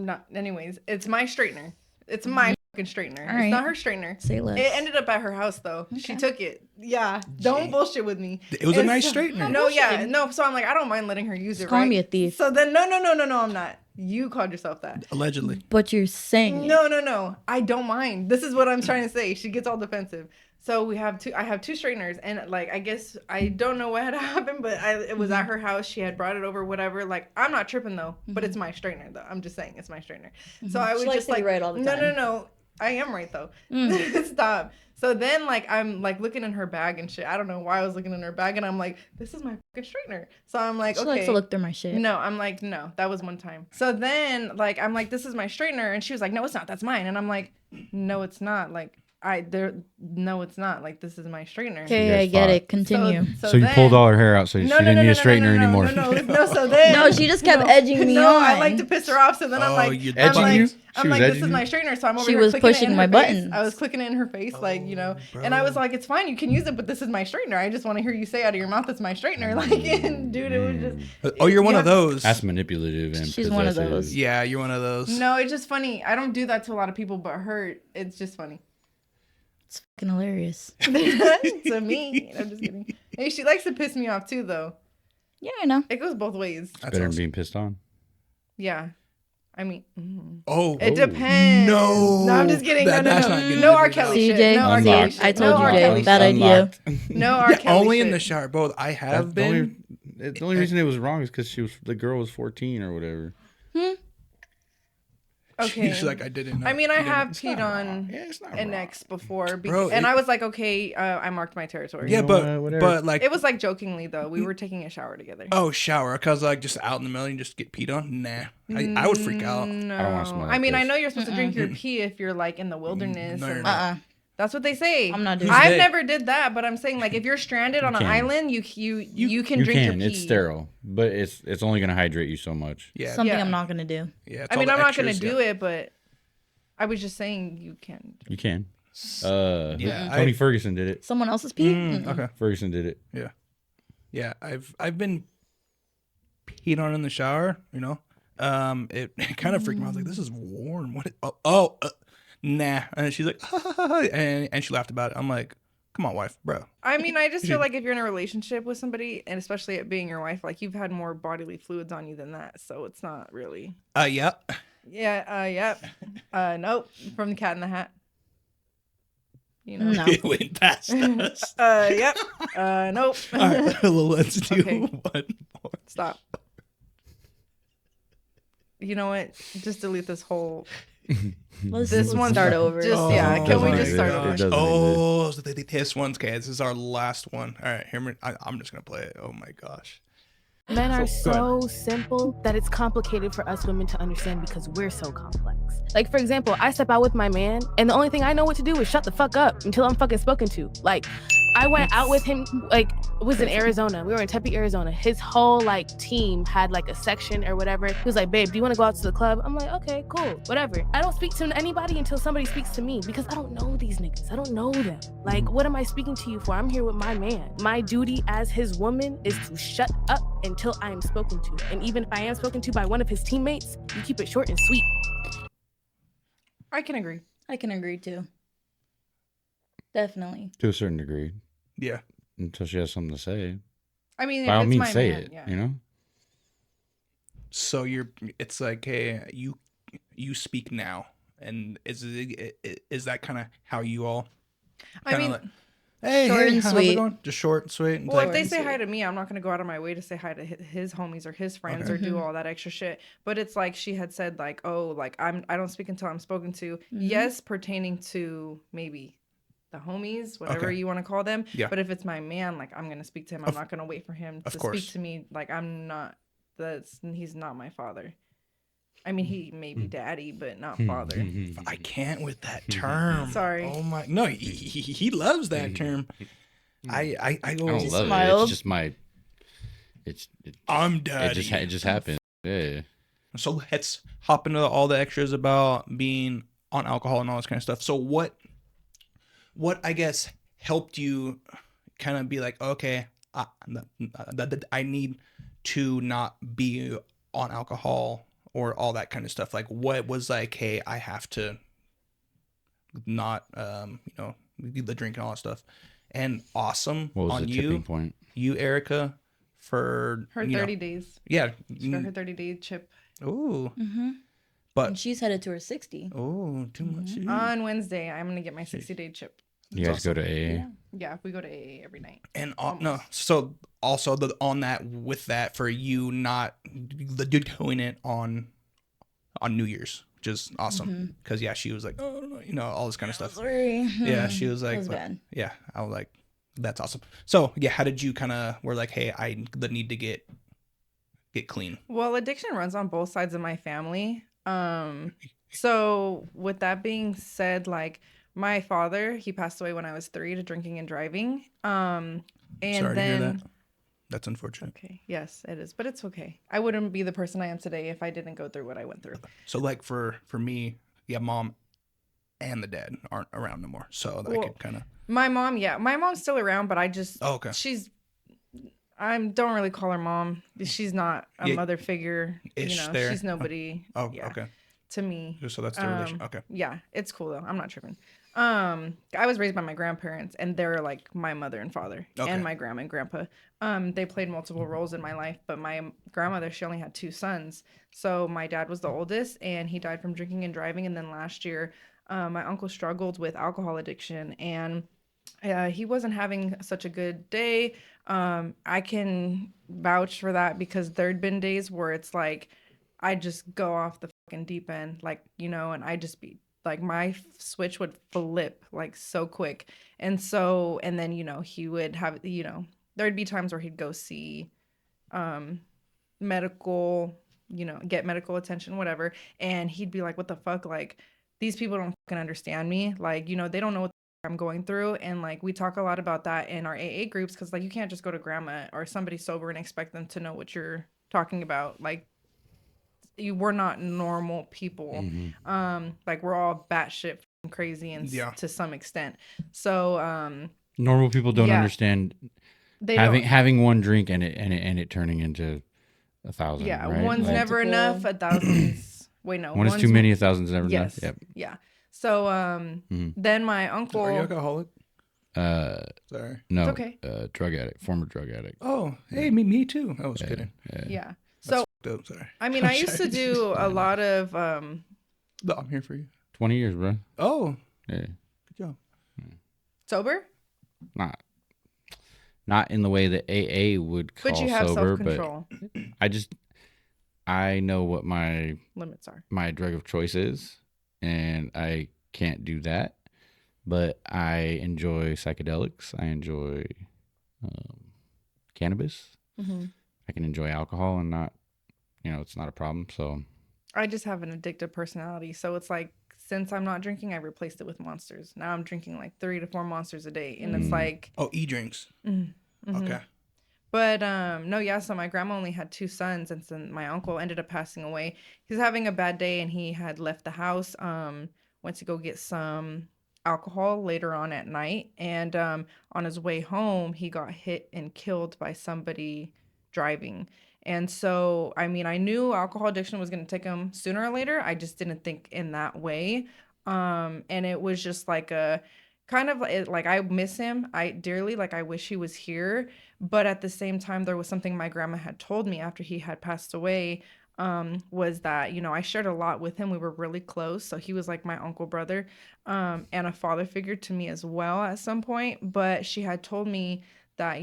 not. Anyways, it's my straightener. It's my fucking straightener. All right. It's not her straightener. Say less. It ended up at her house though. She took it. Yeah. Don't bullshit with me. It was a And nice so- straightener. No, yeah, no. So I'm like, I don't mind letting her use it. calling Right? me a thief. So then, no, I'm not. You called yourself that. Allegedly. But you're saying it. No. I don't mind. This is what I'm trying to say. She gets all defensive. So we have 2. I have 2 straighteners, and like I guess I don't know what had happened, but it was at her house. She had brought it over, whatever. Like I'm not tripping though, but it's my straightener though. I'm just saying it's my straightener. So I She would likes just to be like right all the time. No. I am right though. Stop. So then like I'm like looking in her bag and shit. I don't know why I was looking in her bag, and I'm like, this is my fucking straightener. So I'm like, She okay. likes to look through my shit. No, I'm like, no, that was one time. So then, like, I'm like, this is my straightener, and she was like, no, it's not. That's mine. And I'm like, no, it's not. Like, no, it's not. Like, this is my straightener. Okay, You guys I get fought. it. Continue. So you pulled all her hair out, so she didn't need a straightener anymore. No, so then. No, she just kept edging me No, on. I like to piss her off. So then I'm Oh, like, you Edging I'm you? like, She I'm was like, this edging is you? my straightener. So I'm over She here was clicking it pushing in my her face. buttons. I was clicking it in her face, like, you know, and I was like, it's fine, you can use it, but this is my straightener. I just want to hear you say out of your mouth, it's my straightener. Like, and dude, it was just. Oh, you're one Yeah. of those. That's manipulative and She's one of possessive. those. Yeah, you're one of those. No, it's just funny. I don't do that to a lot of people, but her, it's just funny. It's fucking hilarious. To me, I'm just kidding. Hey, she likes to piss me off too, though. Yeah, I know. It goes both ways. That's Better than awesome. being pissed on. Yeah, I mean, Oh, it depends. No. I'm just kidding. That's no, not no, getting no R. edited out. Kelly shit. CJ, No R. see, Kelly Unlocked. shit. I told no you, R. Jay, Kelly bad shit. idea. No R. Yeah, Kelly only shit. in the shower. Both. I have been. The only reason it was wrong is because the girl was 14 or whatever. Okay. She's like, I didn't know. I mean, I You didn't- have It's peed not on wrong. Yeah, it's not an wrong. ex before, Bro, and it- I was like, okay, I marked my territory. Yeah, know but what, whatever. but like It was like jokingly though. We were taking a shower together. oh shower because like just out in the middle and just get peed on. Nah, I would freak out. No, I don't wanna smell I mean, that I piss. know you're supposed to drink your pee if you're like in the wilderness. No, you're and- not. That's what they say. I'm not doing I've that. never did that, but I'm saying like if you're stranded on an can. island, you can You drink your can. pee. It's sterile, but it's only gonna hydrate you so much. Yeah, Something Yeah. I'm not gonna do. yeah. I mean, I'm not gonna do it, but I was just saying you can. You can. Yeah, Tony Ferguson did it. Someone else's pee? Mm-mm. Okay. Ferguson did it. Yeah, I've been peed on in the shower. You know, it kind of freaked me out. I was like, this is warm. What? Nah. And she's like, and she laughed about it. I'm like, come on, wife, bro. I mean, I just feel like if you're in a relationship with somebody, and especially it being your wife, like you've had more bodily fluids on you than that, so it's not really. Yep. Yeah. Yep. Nope. From the Cat in the Hat. You know. No. It went past us. Yep. Nope. All right, let's do Okay. one more. Stop. You know what? Just delete this whole. Let's This one start over. Just yeah. Oh Can we my just start gosh. over? It doesn't Oh, so this one's okay. This is our last one. All right, I'm just gonna play it. Oh my gosh. Men are Go so simple that it's complicated for us women to understand because we're so complex. Like, for example, I step out with my man, and the only thing I know what to do is shut the fuck up until I'm fucking spoken to. Like, I went out with him, like, it was in Arizona. We were in Tempe, Arizona. His whole, like, team had, like, a section or whatever. He was like, babe, do you want to go out to the club? I'm like, okay, cool, whatever. I don't speak to anybody until somebody speaks to me because I don't know these niggas. I don't know them. Like, what am I speaking to you for? I'm here with my man. My duty as his woman is to shut up until I am spoken to. And even if I am spoken to by one of his teammates, you keep it short and sweet. I can agree. I can agree too. Definitely. To a certain degree, Yeah. until she has something to say. I mean, by if all it's means my say man, it. yeah. You know. So it's like, hey, you speak now, and is that kind of how you all? I mean, Like, hey, Short and how's it sweet. going? Just short and sweet. And well, like, if they say hi to me, I'm not going to go out of my way to say hi to his homies or his friends Okay. or do all that extra shit. But it's like she had said, like, oh, like I don't speak until I'm spoken to. Yes, pertaining to maybe the homies, whatever Okay. you want to call them. Yeah. But if it's my man, like I'm going to speak to him. I'm not going to wait for him of to course. speak to me. Like he's not my father. I mean, he may be daddy, but not father. I can't with that term. Sorry. Oh my, no, he loves that term. I go. I don't love it. smiled. It's just my. I'm It daddy. just it just happened. Yeah. So let's hop into all the extras about being on alcohol and all this kind of stuff. So what I guess helped you kind of be like, okay, I need to not be on alcohol or all that kind of stuff. Like what was like, hey, I have to not, the drink and all that stuff. And awesome What was on the tipping you, point? Erica, for Her 30 days. Yeah. She got her 30-day chip Ooh. Mm-hmm. But And she's headed to her 60. oh, too much. on Wednesday. I'm going to get my 60-day chip. You guys go to AA? Yeah, we go to AA every night. And no, so also on that with that for you not the dude doing it on New Year's, which is awesome because yeah, she was like, oh, no, all this kind of stuff. Sorry. Yeah, she was like, That was bad. yeah, I was like, that's awesome. So yeah, how did you kind of were like, hey, I need to get clean? Well, addiction runs on both sides of my family. So with that being said, like my father, he passed away when I was 3 to drinking and driving. And Sorry then to hear that. That's unfortunate. okay, yes, it is, but it's okay. I wouldn't be the person I am today if I didn't go through what I went through. So like for me, yeah, mom and the dad aren't around no more, so I could kind of. My mom, yeah, my mom's still around, but I just Oh, okay. I don't really call her mom. She's not a Yeah, mother figure. ish there. She's nobody. Oh, yeah, okay. to me. So that's the relation. Okay. Yeah, it's cool though. I'm not tripping. I was raised by my grandparents, and they're like my mother and father, Okay. and my grandma and grandpa. They played multiple roles in my life, but my grandmother, she only had 2 sons. So my dad was the oldest, and he died from drinking and driving. And then last year, my uncle struggled with alcohol addiction, and he wasn't having such a good day. I can vouch for that because there'd been days where it's like I just go off the fucking deep end, like, and I just be like my switch would flip like so quick. And then, he would have, there'd be times where he'd go see medical, get medical attention, whatever. And he'd be like, what the fuck? Like, these people don't fucking understand me. Like, they don't know what I'm going through. And like, we talk a lot about that in our AA groups because like, you can't just go to grandma or somebody sober and expect them to know what you're talking about. Like, we're not normal people. Like we're all batshit crazy and to some extent. So normal people don't yeah. understand they having one drink and it turning into 1,000. Yeah, right? one's Like, never enough. 1,000's wait, no. one is too many. 1,000's never yes, enough. Yep. Yeah. So then my uncle. Are you alcoholic? Sorry. No. It's okay. Drug addict, former drug addict. Oh, hey, me too. I was kidding. Yeah. So Oh, sorry. I mean, I used to do a lot of No, I'm here for you. 20 years, bro. Oh, Yeah. good job. sober, Not in the way that AA would call but you have sober, self-control. but I know what my Limits are. drug of choice is, and I can't do that. But I enjoy psychedelics. I enjoy cannabis. Mm-hmm. I can enjoy alcohol and not, it's not a problem. So I just have an addictive personality. So it's like, since I'm not drinking, I replaced it with Monsters. Now I'm drinking like 3 to 4 Monsters a day. And it's like... Oh, e-drinks. Mm-hmm. Okay. But no, yeah, so my grandma only had 2 sons, and so my uncle ended up passing away. He was having a bad day, and he had left the house, went to go get some alcohol later on at night. And on his way home, he got hit and killed by somebody driving. And so, I mean, I knew alcohol addiction was going to take him sooner or later. I just didn't think in that way. And it was just like a kind of like I miss him. I dearly, like, I wish he was here. But at the same time, there was something my grandma had told me after he had passed away, was that, I shared a lot with him. We were really close. So he was like my uncle brother, and a father figure to me as well at some point. But she had told me that,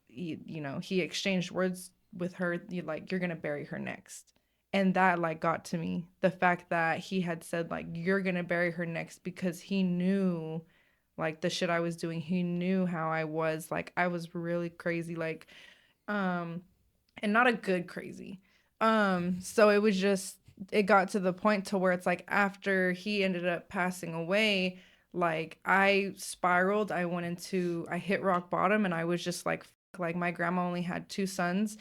he exchanged words with her, like, you're going to bury her next. And that, like, got to me. The fact that he had said, like, you're going to bury her next, because he knew, like, the shit I was doing. He knew how I was. Like, I was really crazy, like, and not a good crazy. So it was just, it got to the point to where it's like, after he ended up passing away, like, I spiraled. I hit rock bottom, and I was just like, like, my grandma only had 2 sons,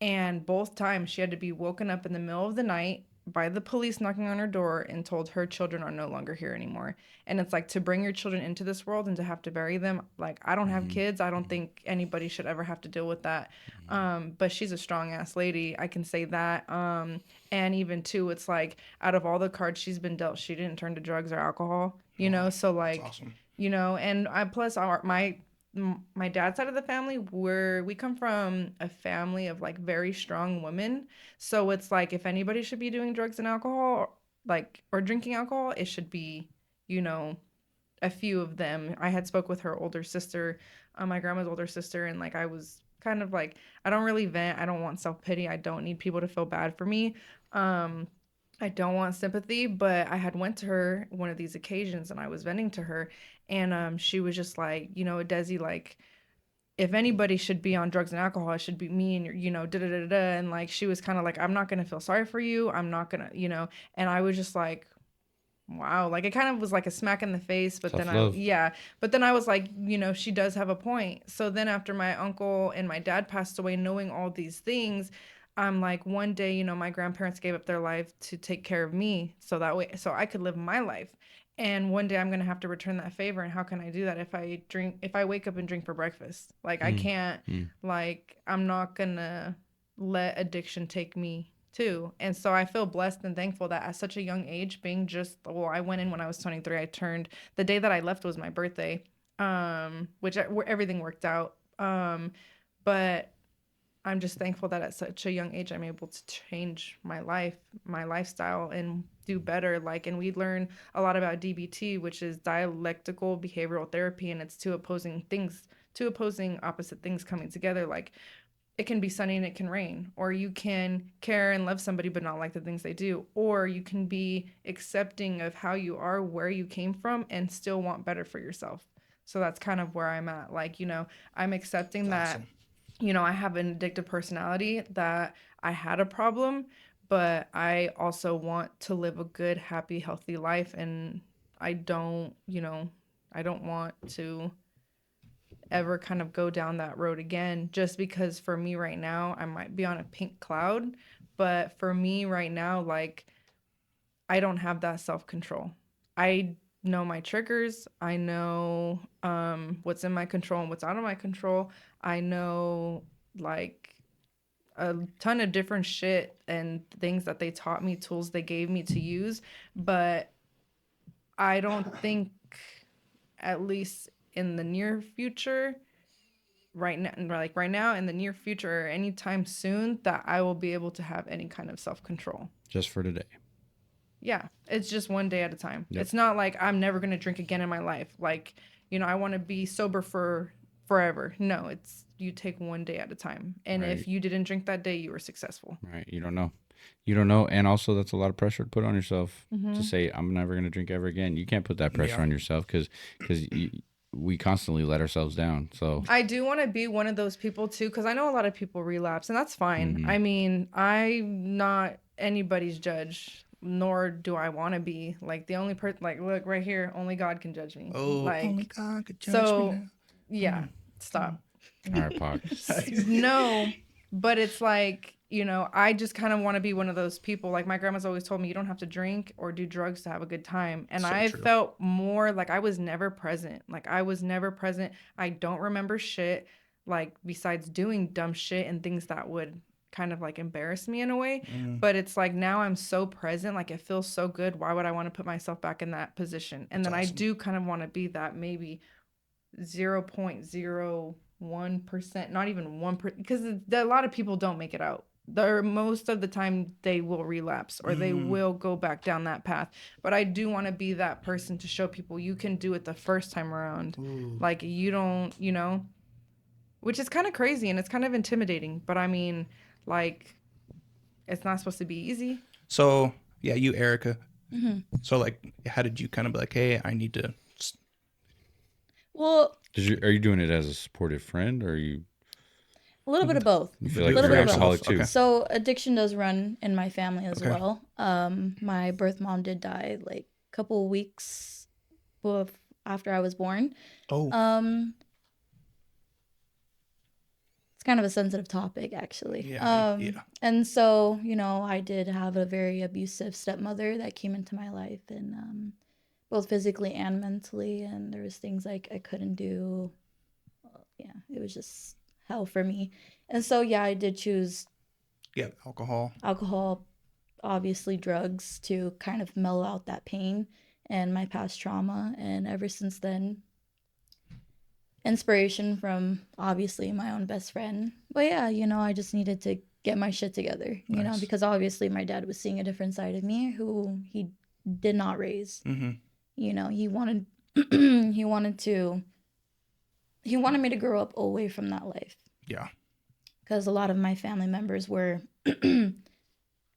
and both times she had to be woken up in the middle of the night by the police knocking on her door and told her children are no longer here anymore. And it's like, to bring your children into this world and to have to bury them. Like, I don't have kids. I don't think anybody should ever have to deal with that. But she's a strong ass lady. I can say that. And even too, it's like, out of all the cards she's been dealt, she didn't turn to drugs or alcohol, so like, That's awesome. and plus my dad's side of the family, we come from a family of, like, very strong women. So it's like, if anybody should be doing drugs and alcohol, like, or drinking alcohol, it should be, a few of them. I had spoke with her older sister, my grandma's older sister, and, like, I was kind of like, I don't really vent. I don't want self-pity. I don't need people to feel bad for me. I don't want sympathy, but I had went to her one of these occasions, and I was venting to her, and she was just like, Desi, like, if anybody should be on drugs and alcohol, it should be me, and da-da-da-da. And, like, she was kind of like, I'm not going to feel sorry for you. I'm not going to, and I was just like, wow. Like, it kind of was like a smack in the face, but Tough then love. but then I was like, she does have a point. So then after my uncle and my dad passed away, knowing all these things, I'm like, one day, my grandparents gave up their life to take care of me, so I could live my life. And one day I'm going to have to return that favor. And how can I do that if I wake up and drink for breakfast? Like, I can't, like, I'm not going to let addiction take me too. And so I feel blessed and thankful that at such a young age, I went in when I was 23. The day that I left was my birthday, where everything worked out. But I'm just thankful that at such a young age, I'm able to change my life, my lifestyle, and do better. Like, and we learn a lot about DBT, which is dialectical behavioral therapy. And it's two opposing opposite things coming together. Like, it can be sunny and it can rain, or you can care and love somebody, but not like the things they do. Or you can be accepting of how you are, where you came from, and still want better for yourself. So that's kind of where I'm at. Like, I'm accepting that, Awesome. I have an addictive personality, that I had a problem, but I also want to live a good, happy, healthy life. And I don't want to ever kind of go down that road again, just because for me right now, I might be on a pink cloud, but for me right now, like, I don't have that self-control. I know my triggers. I know what's in my control and what's out of my control. I know, like, a ton of different shit and things that they taught me, tools they gave me to use, but I don't think, at least in the near future, right now in the near future or anytime soon, that I will be able to have any kind of self-control. Just for today. Yeah, it's just one day at a time. Yep. It's not like I'm never going to drink again in my life. Like, I want to be sober for forever. No, it's, you take one day at a time. And Right. if you didn't drink that day, you were successful. Right. You don't know. And also, that's a lot of pressure to put on yourself to say, I'm never going to drink ever again. You can't put that pressure on yourself because we constantly let ourselves down. So I do want to be one of those people too, because I know a lot of people relapse, and that's fine. I mean, I'm not anybody's judge, nor do I want to be. Like, the only person, like, look right here, only God can judge me. Oh, like, only God could judge so me now. yeah, stop. all right, Pac. No, but it's like, I just kind of want to be one of those people. Like, my grandma's always told me, you don't have to drink or do drugs to have a good time. And So I true. felt more like I was never present. I don't remember shit, like, besides doing dumb shit and things that would kind of like embarrassed me in a way. But it's like now I'm so present, like it feels so good. Why would I want to put myself back in that position? And then I do kind of want to be that maybe 0.01%, not even 1%, because a lot of people don't make it out. Most of the time they will relapse or they will go back down that path. But I do want to be that person to show people you can do it the first time around. Like you don't, you know, which is kind of crazy and it's kind of intimidating. But I mean, like, it's not supposed to be easy. So yeah, you, Erica. So like, how did you kind of be like, hey, I need to? Well, Are you doing it as a supportive friend, or are you? a little bit of both. You feel A like little you're bit of alcoholic both. too? Okay. So addiction does run in my family as Okay. well. My birth mom did die like a couple weeks after I was born. Oh, It's kind of a sensitive topic, actually. Yeah, yeah. And so, you know, I did have a very abusive stepmother that came into my life, and both physically and mentally. And there was things like I couldn't do. Yeah, it was just hell for me. And so, yeah, I did choose yeah, alcohol. obviously drugs, to kind of mellow out that pain and my past trauma. And ever since then, inspiration from obviously my own best friend. But yeah, you know, I just needed to get my shit together, you know, because obviously my dad was seeing a different side of me who he did not raise. You know, he wanted he wanted me to grow up away from that life. Yeah. Because a lot of my family members were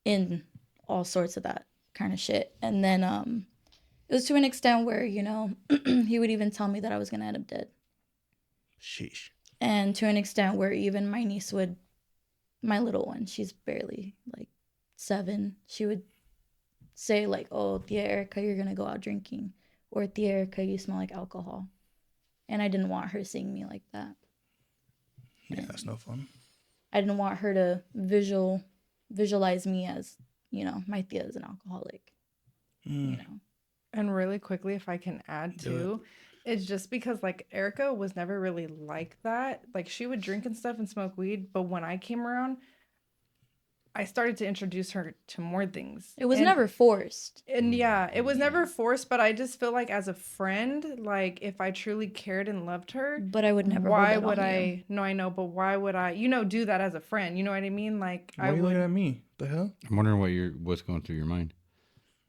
in all sorts of that kind of shit. And then it was to an extent where, you know, he would even tell me that I was going to end up dead. Sheesh. And to an extent where even my niece would, my little one, she's barely like 7, she would say like, oh, Tia Erica, you're going to go out drinking. Or Tia Erica, you smell like alcohol. And I didn't want her seeing me like that. Yeah, that's no fun. I didn't want her to visualize me as, you know, my Tia is an alcoholic. You know. And really quickly, if I can add too, it's just because like Erica was never really like that. Like she would drink and stuff and smoke weed, but when I came around, I started to introduce her to more things. It was never forced. And yeah, it was never forced, but I just feel like as a friend, like if I truly cared and loved her, But I would never. why hold that would on I? you. No, I know, but why would I? You know, do that as a friend. You know what I mean? Like Why I are you would. looking at me? The hell? I'm wondering what's going through your mind.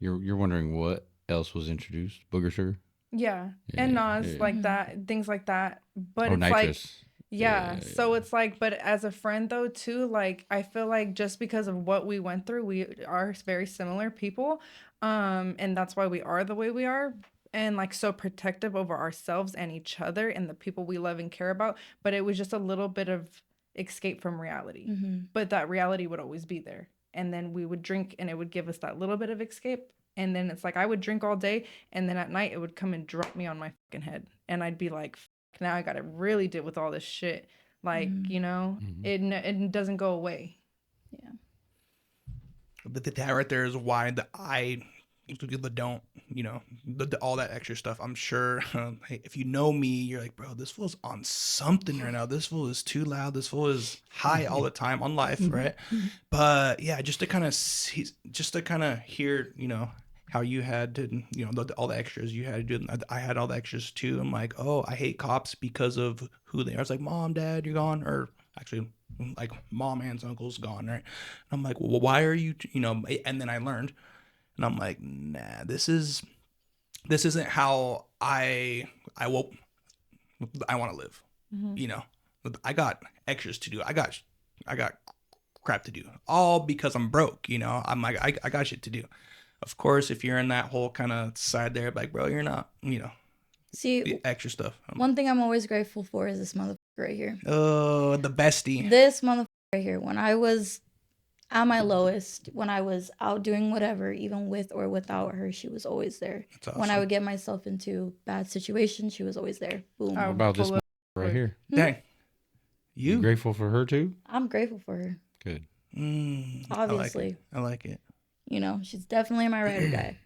You're wondering what else was introduced? Booger sugar? Yeah, and Nas like that, things like that. But it's nitrous. like. Yeah. So it's like, but as a friend though, too, like, I feel like just because of what we went through, we are very similar people. And that's why we are the way we are. And like so protective over ourselves and each other and the people we love and care about. But it was just a little bit of escape from reality. But that reality would always be there. And then we would drink and it would give us that little bit of escape. And then it's like I would drink all day. And then at night it would come and drop me on my fucking head. And I'd be like, now I gotta really deal with all this shit. Like, you know, it doesn't go away. Yeah. But that right there is why people that don't, you know, all that extra stuff. I'm sure hey, if you know me, you're like, bro, this fool's on something right now. This fool is too loud. This fool is high all the time on life, right? But yeah, just to kind of hear, you know, how you had to, you know, all the extras you had to do. I had all the extras too. I'm like, oh, I hate cops because of who they are. It's like, mom, dad, you're gone. Or actually, like mom, aunts, uncles gone, right? And I'm like, well, why are you, you know? And then I learned, and I'm like, nah, this isn't how I want to live. You know, I got extras to do. I got crap to do, all because I'm broke. You know, I'm like, I got shit to do. Of course, if you're in that whole kind of side there, like, bro, you're not, you know, See, the extra stuff. one thing I'm always grateful for is this motherfucker right here. Oh, the bestie. This motherfucker right here. When I was at my lowest, when I was out doing whatever, even with or without her, she was always there. That's awesome. When I would get myself into bad situations, she was always there. Boom. What about this right here? Dang. You grateful for her too? I'm grateful for her. Good. Obviously. I like it. You know, she's definitely my ride or die.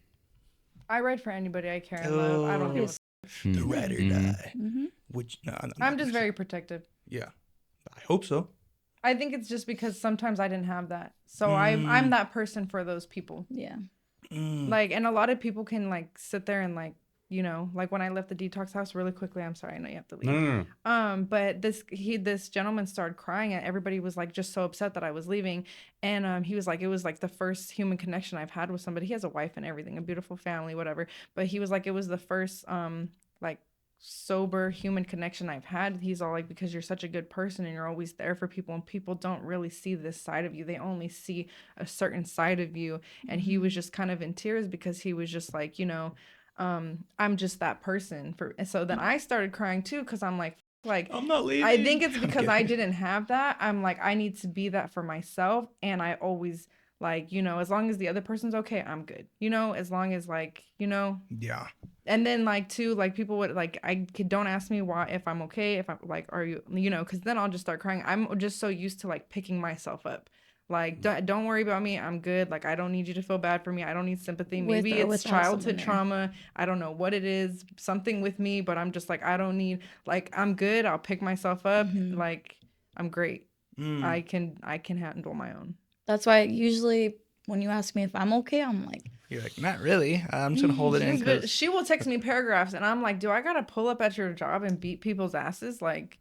I ride for anybody I care and love. I don't give a The ride or die. Mm-hmm. Which, no, I'm just very protective. Yeah. I hope so. I think it's just because sometimes I didn't have that. So I'm that person for those people. Yeah. Like, and a lot of people can like sit there and like, you know, like when I left the detox house really quickly, I'm sorry, I know you have to leave. No. But this gentleman started crying and everybody was like just so upset that I was leaving. And he was like, it was like the first human connection I've had with somebody. He has a wife and everything, a beautiful family, whatever. But he was like, it was the first like sober human connection I've had. He's all like, because you're such a good person and you're always there for people, and people don't really see this side of you. They only see a certain side of you. And he was just kind of in tears because he was just like, you know, I'm just that person and so then I started crying too, because I'm like I'm not leaving. I think it's because I didn't have that. I'm like, I need to be that for myself. And I always like, you know, as long as the other person's okay, I'm good, you know, as long as like, you know. Yeah. And then like too, like people would like, don't ask me why, if I'm okay, if I'm like, are you, you know, because then I'll just start crying. I'm just so used to like picking myself up. Like, don't worry about me. I'm good. Like, I don't need you to feel bad for me. I don't need sympathy. Maybe it's childhood trauma. I don't know what it is. Something with me, but I'm just like, I don't need, like, I'm good. I'll pick myself up. Like, I'm great. I can handle my own. That's why usually when you ask me if I'm okay, I'm like, you're like, not really. I'm just gonna hold it in. But she will text me paragraphs, and I'm like, do I gotta pull up at your job and beat people's asses? Like,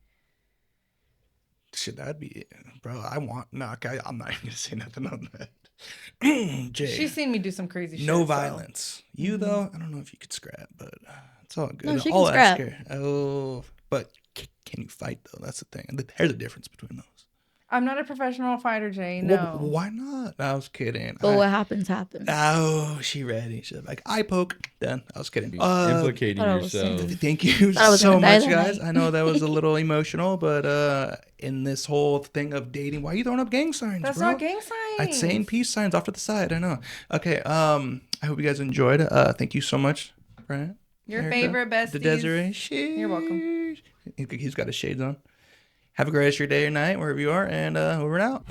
shit, that'd be it, bro. I'm not even gonna say nothing on that. Jay, she's seen me do some crazy shit. No violence. You though, I don't know if you could scrap, but it's all good. No, she I'll can scrap. ask her. Oh, but can you fight though? That's the thing. There's a difference between those. I'm not a professional fighter, Jay. No. Well, why not? I was kidding. But what happens, happens. Oh, she ready. She's like, eye poke. Done. I was kidding. Implicating yourself. Thank you so much, guys. I know that was a little emotional, but in this whole thing of dating, why are you throwing up gang signs, That's bro? not gang signs. I'd saying peace signs off to the side. I know. Okay. I hope you guys enjoyed. Thank you so much, Brian. Your favorite besties. The Desiree. You're welcome. He's got his shades on. Have a great rest of your day or night, wherever you are, and over and out.